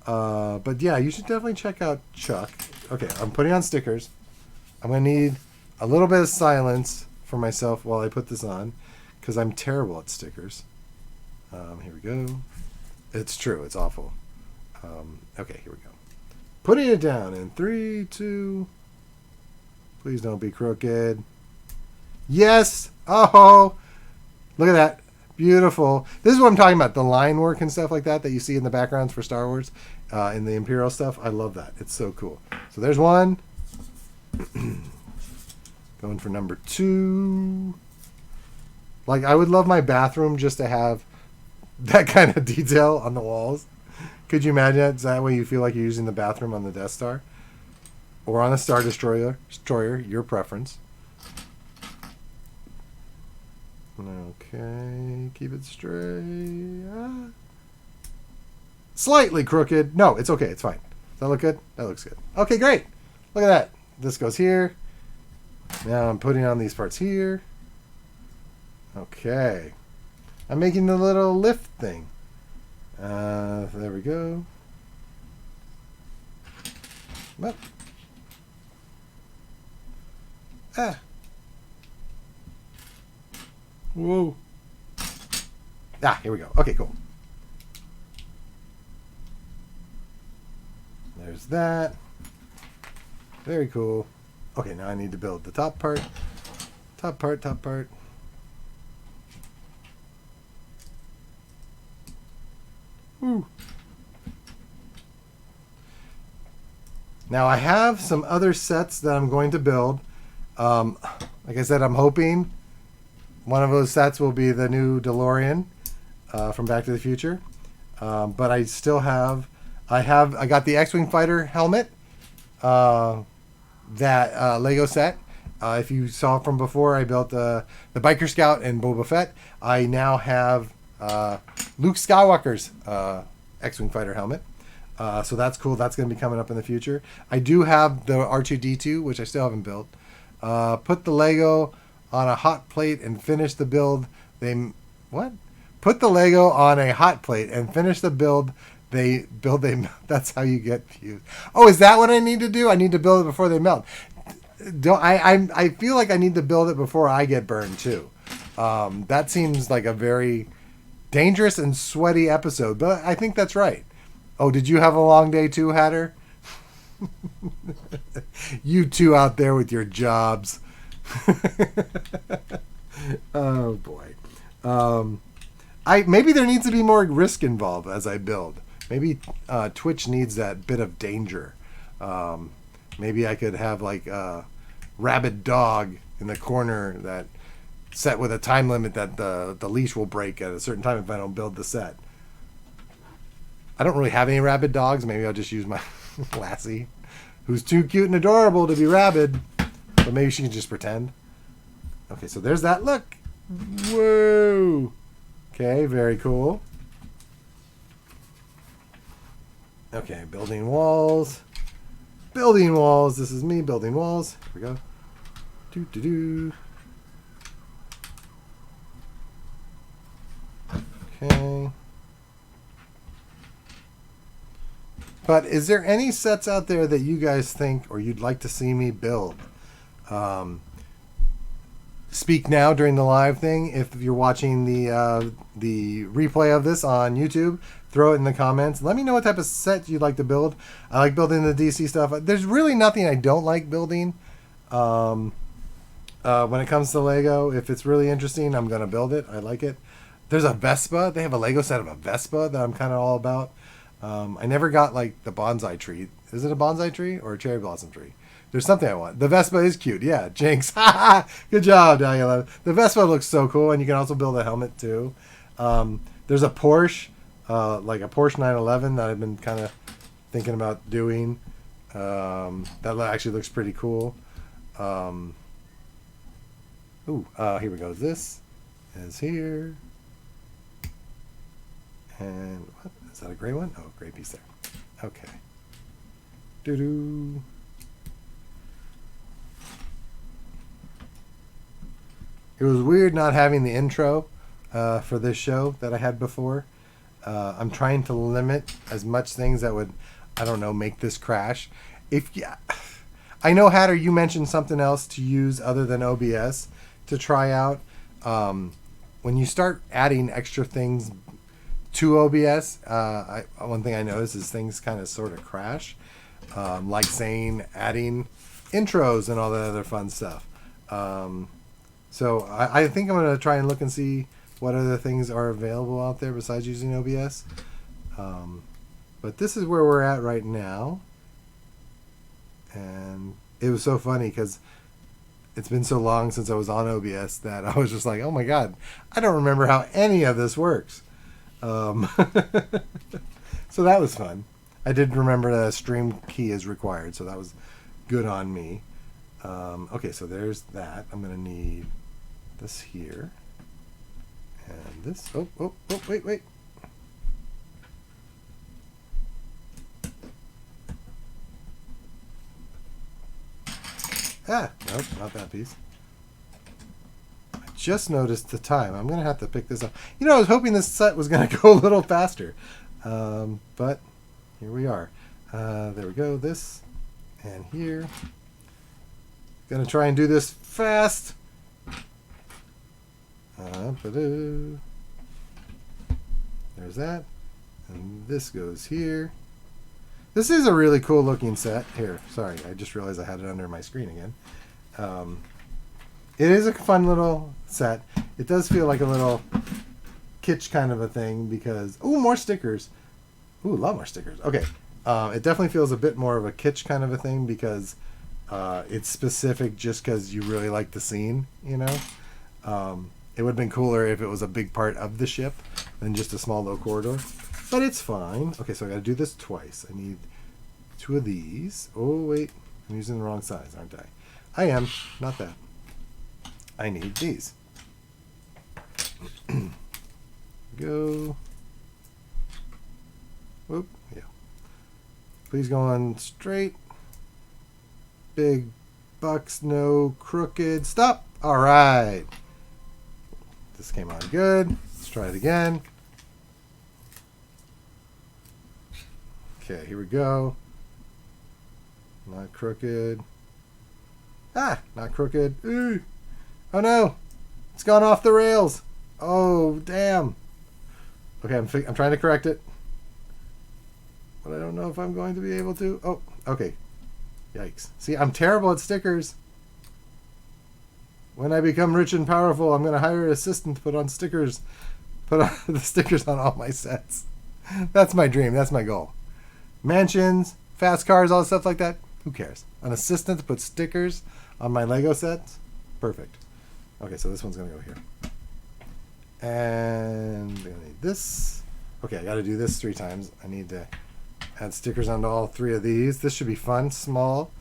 But yeah, you should definitely check out Chuck. Okay, I'm putting on stickers. I'm going to need a little bit of silence for myself while I put this on, because I'm terrible at stickers. Here we go. It's true. It's awful. Okay, here we go. Putting it down in 3, 2. Please don't be crooked. Yes. Oh, look at that. Beautiful. This is what I'm talking about. The line work and stuff like that you see in the backgrounds for Star Wars, in the Imperial stuff. I love that. It's so cool. So there's one. Going for number 2. Like, I would love my bathroom just to have that kind of detail on the walls. Could you imagine that? Is that way you feel like you're using the bathroom on the Death Star? Or on a Star Destroyer, your preference. Okay, keep it straight. Slightly crooked. No, it's okay. It's fine. Does that look good? That looks good. Okay, great. Look at that. This goes here. Now I'm putting on these parts here. Okay. I'm making the little lift thing. There we go. Well. Whoa. Here we go. Okay, cool. There's that. Very cool. Okay, now I need to build the top part. Top part. Woo. Now I have some other sets that I'm going to build. Like I said, I'm hoping one of those sets will be the new DeLorean from Back to the Future. But I still have... I got the X-Wing fighter helmet, that Lego set. If you saw from before, I built the Biker Scout and Boba Fett. I now have Luke Skywalker's X-Wing fighter helmet. So that's cool. That's going to be coming up in the future. I do have the R2-D2, which I still haven't built. Put the Lego on a hot plate and finish the build. Put the Lego on a hot plate and finish the build. That's how you get views. Oh, is that what I need to do? I need to build it before they melt. I feel like I need to build it before I get burned too. That seems like a very dangerous and sweaty episode, but I think that's right. Oh, did you have a long day too, Hatter? You two out there with your jobs. Oh boy. Maybe there needs to be more risk involved as I build. Maybe Twitch needs that bit of danger. Maybe I could have like a rabid dog in the corner that set with a time limit that the leash will break at a certain time if I don't build the set. I don't really have any rabid dogs. Maybe I'll just use my Lassie, who's too cute and adorable to be rabid. But maybe she can just pretend. Okay, so there's that. Look. Whoa. Okay, very cool. Okay, building walls. Building walls. This is me building walls. Here we go. Do. Okay. But is there any sets out there that you guys think or you'd like to see me build? Speak now during the live thing. If you're watching the replay of this on YouTube, throw it in the comments. Let me know what type of set you'd like to build. I like building the DC stuff. There's really nothing I don't like building. When it comes to Lego, if it's really interesting, I'm going to build it. I like it. There's a Vespa. They have a Lego set of a Vespa that I'm kind of all about. I never got like the bonsai tree. Is it a bonsai tree or a cherry blossom tree? There's something I want. The Vespa is cute. Yeah, Jinx. Good job, Dahlia. The Vespa looks so cool, and you can also build a helmet too. There's a Porsche, like a Porsche 911 that I've been kind of thinking about doing. That actually looks pretty cool. Here we go. This is here. And what? Is that a gray one? Oh, gray piece there. Okay. Doo-doo. It was weird not having the intro for this show that I had before. I'm trying to limit as much things that would, I don't know, make this crash. I know, Hatter, you mentioned something else to use other than OBS to try out. When you start adding extra things to OBS, one thing I noticed is things kind of sort of crash. Like saying adding intros and all that other fun stuff. So I think I'm going to try and look and see what other things are available out there besides using OBS. But this is where we're at right now. And it was so funny because it's been so long since I was on OBS that I was just like, oh my God, I don't remember how any of this works. So that was fun. I did remember that a stream key is required, so that was good on me. Okay, so there's that. I'm going to need this here. And this. Oh, wait. Nope, not that piece. I just noticed the time. I'm going to have to pick this up. You know, I was hoping this set was going to go a little faster. But here we are. There we go. This and here. Gonna try and do this fast. There's that. And this goes here. This is a really cool looking set. Here, sorry, I just realized I had it under my screen again. It is a fun little set. It does feel like a little kitsch kind of a thing because... Ooh, more stickers. Ooh, a lot more stickers. Okay. It definitely feels a bit more of a kitsch kind of a thing because it's specific just because you really like the scene, you know? It would have been cooler if it was a big part of the ship than just a small little corridor. But it's fine. Okay, so I got to do this twice. I need 2 of these. Oh, wait. I'm using the wrong size, aren't I? I am. Not that. I need these. Go. Whoop. Yeah. Please go on straight. Big bucks, no crooked. Stop. All right. This came on good. Let's try it again. Okay, here we go. Not crooked. Not crooked. Ooh. Oh no. It's gone off the rails. Oh, damn. Okay, I'm trying to correct it. But I don't know if I'm going to be able to. Oh, okay. Yikes. See, I'm terrible at stickers. When I become rich and powerful, I'm going to hire an assistant to put on stickers. Put on the stickers on all my sets. That's my dream. That's my goal. Mansions, fast cars, all stuff like that. Who cares? An assistant to put stickers on my Lego sets? Perfect. Okay, so this one's going to go here. And I'm going to need this. Okay, I got to do this 3 times. I need to add stickers onto all 3 of these. This should be fun. Small.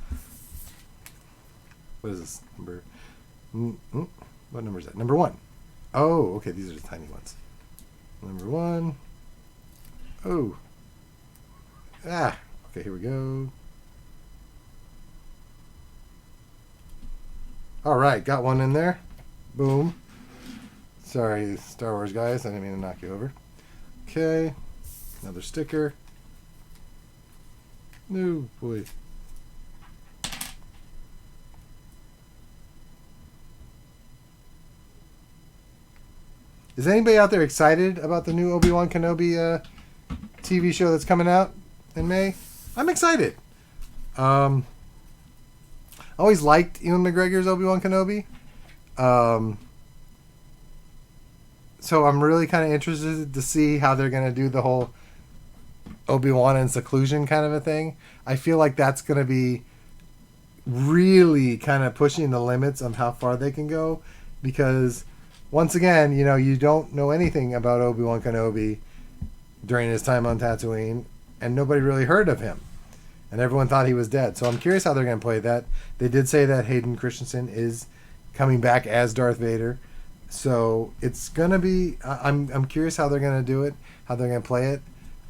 What is this number? What number is that? Number 1. Oh, okay. These are the tiny ones. Number 1. Oh. Okay, here we go. All right, got one in there. Boom. Sorry, Star Wars guys. I didn't mean to knock you over. Okay. Another sticker. No, boy. Is anybody out there excited about the new Obi-Wan Kenobi TV show that's coming out in May? I'm excited. I always liked Ewan McGregor's Obi-Wan Kenobi. So I'm really kind of interested to see how they're going to do the whole Obi-Wan in seclusion kind of a thing. I feel like that's going to be really kind of pushing the limits of how far they can go because once again, you know, you don't know anything about Obi-Wan Kenobi during his time on Tatooine and nobody really heard of him, and everyone thought he was dead. So I'm curious how they're going to play that. They did say that Hayden Christensen is coming back as Darth Vader, so it's gonna be. I'm curious how they're going to do it, how they're going to play it.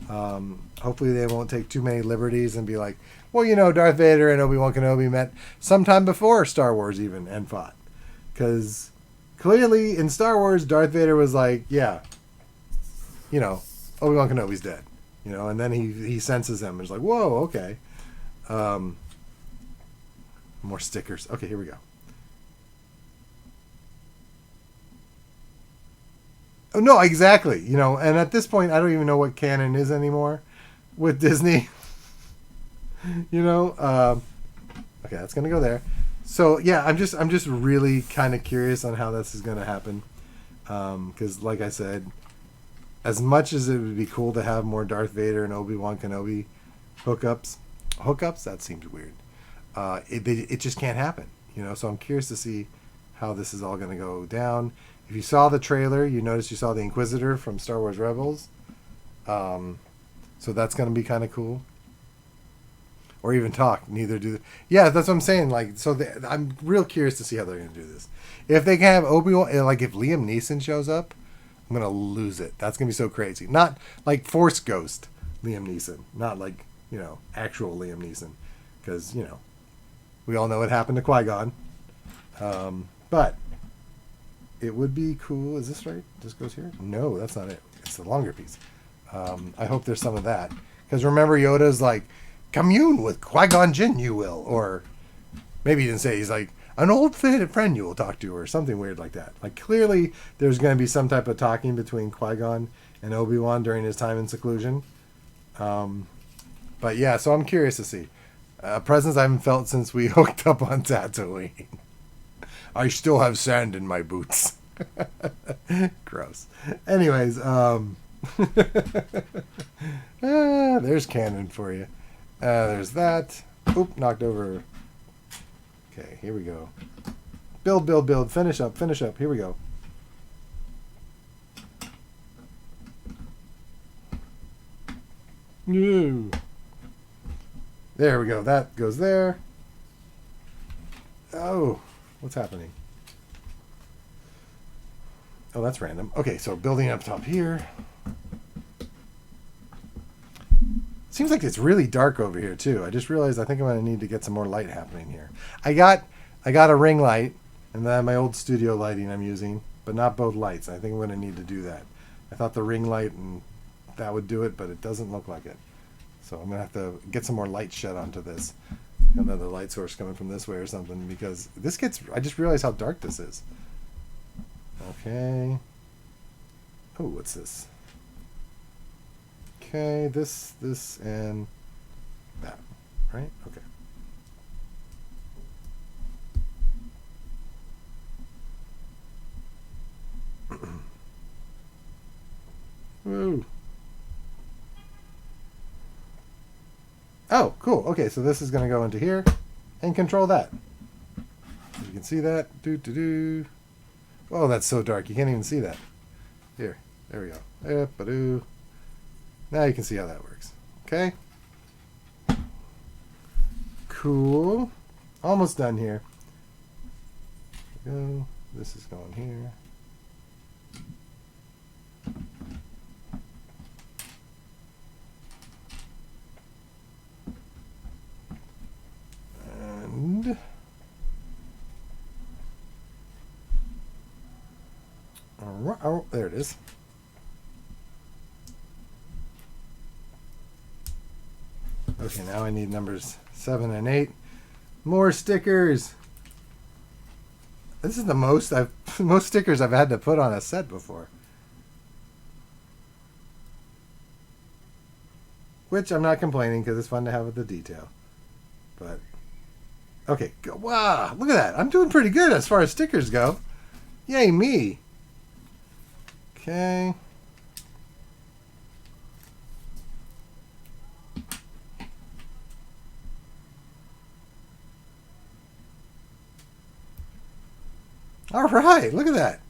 Hopefully they won't take too many liberties and be like, well, you know, Darth Vader and Obi-Wan Kenobi met sometime before Star Wars even and fought, because clearly in Star Wars Darth Vader was like, yeah, you know, Obi-Wan Kenobi's dead, you know, and then he senses him and is like, whoa, okay. More stickers. Okay, here we go. Oh, no, exactly. You know, and at this point, I don't even know what canon is anymore with Disney. You know, okay, that's gonna go there. So yeah, I'm just really kind of curious on how this is gonna happen, because like I said, as much as it would be cool to have more Darth Vader and Obi-Wan Kenobi hookups, that seems weird. It just can't happen. You know, so I'm curious to see how this is all gonna go down. If you saw the trailer, you noticed you saw the Inquisitor from Star Wars Rebels. So that's going to be kind of cool. Or even talk. Neither do. Yeah, that's what I'm saying. Like, so I'm real curious to see how they're going to do this. If they can have Obi-Wan, like if Liam Neeson shows up, I'm going to lose it. That's going to be so crazy. Not like Force Ghost Liam Neeson. Not like, you know, actual Liam Neeson. Because, you know, we all know what happened to Qui-Gon. But it would be cool. Is this right? This goes here? No, that's not it. It's the longer piece. I hope there's some of that. Because remember, Yoda's like, commune with Qui-Gon Jinn, you will. Or maybe he didn't say, he's like, an old friend you will talk to, or something weird like that. Like, clearly, there's going to be some type of talking between Qui-Gon and Obi-Wan during his time in seclusion. But yeah, so I'm curious to see. A presence I haven't felt since we hooked up on Tatooine. I still have sand in my boots. Gross. Anyways, there's canon for you. There's that. Oop, knocked over. Okay, here we go. Build. Finish up. Here we go. No. There we go. That goes there. Oh, what's happening? Oh, that's random. Okay, so building up top here. Seems like it's really dark over here too. I just realized I think I'm gonna need to get some more light happening here. I got a ring light, and then my old studio lighting I'm using, but not both lights. I think I'm gonna need to do that. I thought the ring light and that would do it, but it doesn't look like it. So I'm gonna have to get some more light shed onto this. Another light source coming from this way or something, because this gets. I just realized how dark this is. Okay. Oh, what's this? Okay, this, and that, right? Okay. Woo. Oh, cool. Okay, so this is going to go into here and control that. You can see that. Oh, that's so dark. You can't even see that. Here. There we go. Now you can see how that works. Okay. Cool. Almost done here. There we go. This is going here. And oh, there it is. Okay, now I need numbers 7 and 8. More stickers. This is the most stickers I've had to put on a set before. Which I'm not complaining, because it's fun to have with the detail. But okay, wow, look at that. I'm doing pretty good as far as stickers go. Yay me. Okay. All right, look at that.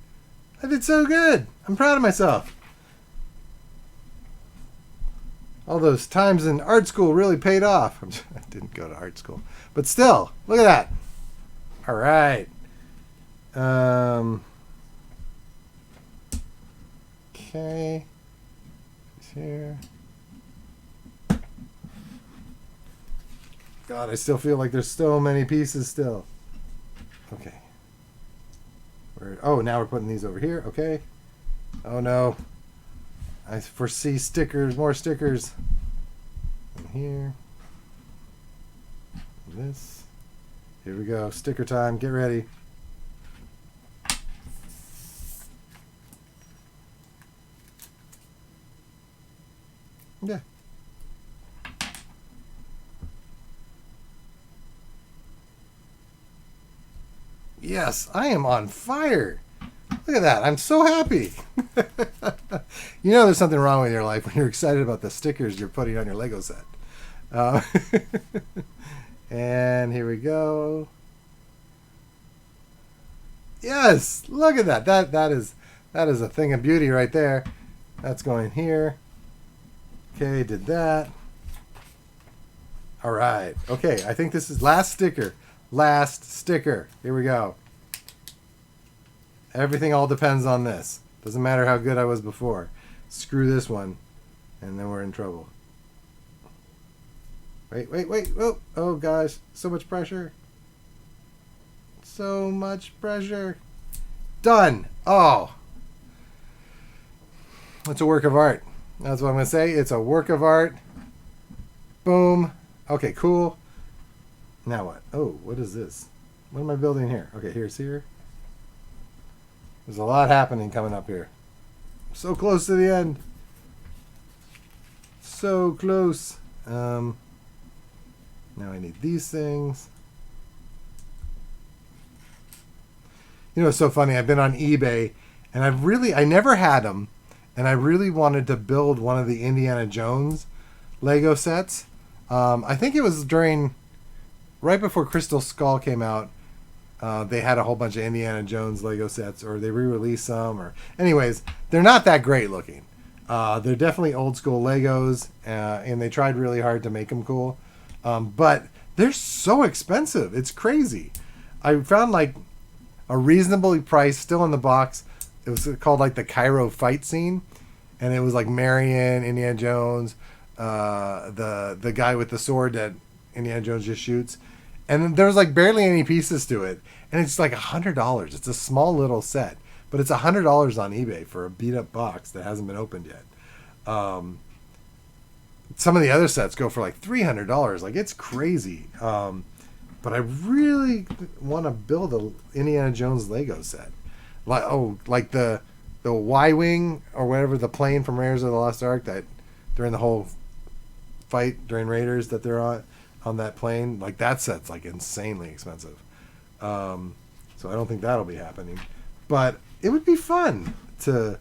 I did so good. I'm proud of myself. All those times in art school really paid off. I didn't go to art school. But still, look at that. All right. Okay. He's here. God, I still feel like there's so many pieces still. Okay. Oh, now we're putting these over here. Okay. Oh, no. I foresee stickers, more stickers. And here. And this. Here we go. Sticker time. Get ready. Yeah. Yes, I am on fire. Look at that. I'm so happy. You know there's something wrong with your life when you're excited about the stickers you're putting on your Lego set. And here we go. Yes, look at that. That is a thing of beauty right there. That's going here. Okay, did that. All right. Okay, I think this is last sticker. Last sticker. Here we go. Everything all depends on this. Doesn't matter how good I was before. Screw this one, and then we're in trouble. Wait. Oh gosh, so much pressure. So much pressure. Done. Oh. It's a work of art. That's what I'm going to say. It's a work of art. Boom. Okay, cool. Now what? Oh, what is this? What am I building here? Okay, here's here. There's a lot happening coming up here. So close to the end. So close. Now I need these things. You know, it's so funny. I've been on eBay, and I never had them, and I really wanted to build one of the Indiana Jones Lego sets. I think it was right before Crystal Skull came out. They had a whole bunch of Indiana Jones Lego sets, or they re-released some. Anyways, they're not that great looking. They're definitely old school Legos, and they tried really hard to make them cool. But they're so expensive. It's crazy. I found like a reasonably priced, still in the box. It was called like the Cairo fight scene, and it was like Marion, Indiana Jones, the guy with the sword that Indiana Jones just shoots, and there was like barely any pieces to it, and it's like $100. It's a small little set, but it's $100 on eBay for a beat up box that hasn't been opened yet. Some of the other sets go for like $300. Like, it's crazy. But I really want to build a Indiana Jones Lego set, like the Y-wing or whatever, the plane from Raiders of the Lost Ark, that during the whole fight during Raiders that they're on that plane, like that set's like insanely expensive. So I don't think that'll be happening, but it would be fun to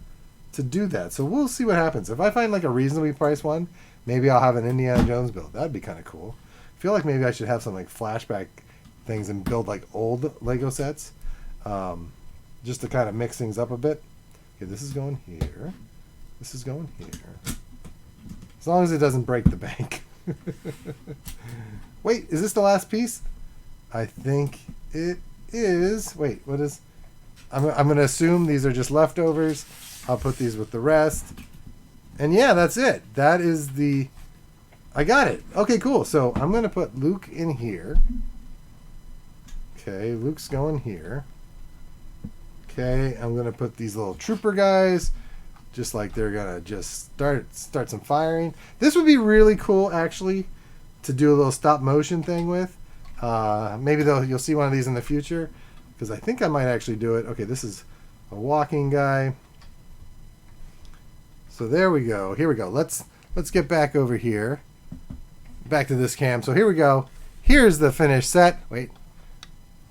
do that. So we'll see what happens. If I find like a reasonably priced one, maybe I'll have an Indiana Jones build. That'd be kind of cool. I feel like maybe I should have some like flashback things and build like old Lego sets, just to kind of mix things up a bit. Okay, this is going here. This is going here. As long as it doesn't break the bank. Wait, is this the last piece? I think it is. Wait, what is... I'm going to assume these are just leftovers. I'll put these with the rest. And yeah, that's it. That is the... I got it. Okay, cool. So I'm going to put Luke in here. Okay, Luke's going here. Okay, I'm going to put these little trooper guys, just like they're going to just start some firing. This would be really cool, actually, to do a little stop motion thing with. Maybe you'll see one of these in the future, because I think I might actually do it. Okay, this is a walking guy. So there we go. Here we go. Let's get back over here. Back to this cam. So here we go. Here's the finished set. Wait.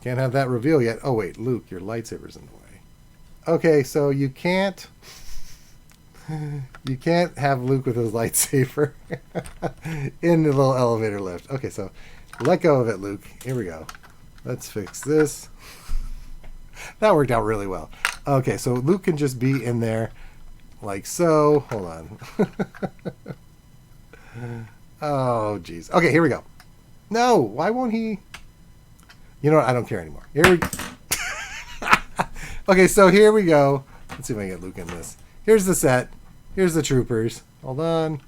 Can't have that reveal yet. Oh, wait. Luke, your lightsaber's in the way. Okay, so you can't have Luke with his lightsaber in the little elevator lift. Okay, so let go of it, Luke. Here we go. Let's fix this. That worked out really well. Okay, so Luke can just be in there like so. Hold on. Oh, jeez. Okay, here we go. No, why won't he? You know what? I don't care anymore. Here we go. Okay, so here we go. Let's see if I can get Luke in this. Here's the set. Here's the troopers. Hold on.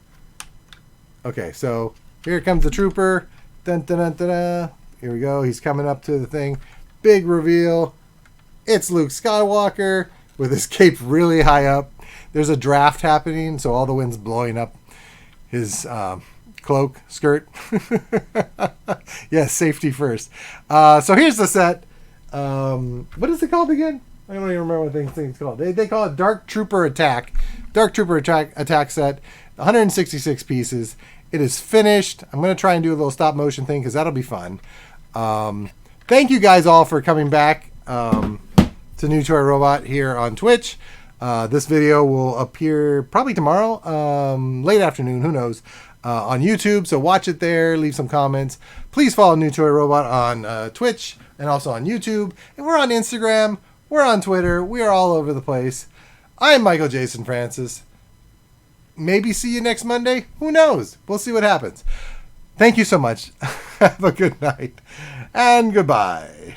Okay, so here comes the trooper. Dun, dun, dun, dun, dun. Here we go. He's coming up to the thing. Big reveal. It's Luke Skywalker with his cape really high up. There's a draft happening, so all the wind's blowing up his cloak, skirt. Yes, safety first. So here's the set. What is it called again? I don't even remember what the thing's called. They call it Dark Trooper Attack. Dark Trooper Attack set. 166 pieces. It is finished. I'm going to try and do a little stop motion thing because that'll be fun. Thank you guys all for coming back to New Toy Robot here on Twitch. This video will appear probably tomorrow, late afternoon, who knows, on YouTube. So watch it there, leave some comments. Please follow New Toy Robot on Twitch and also on YouTube. And we're on Instagram, we're on Twitter, we are all over the place. I'm Michael Jason Francis. Maybe see you next Monday. Who knows? We'll see what happens. Thank you so much. Have a good night and goodbye.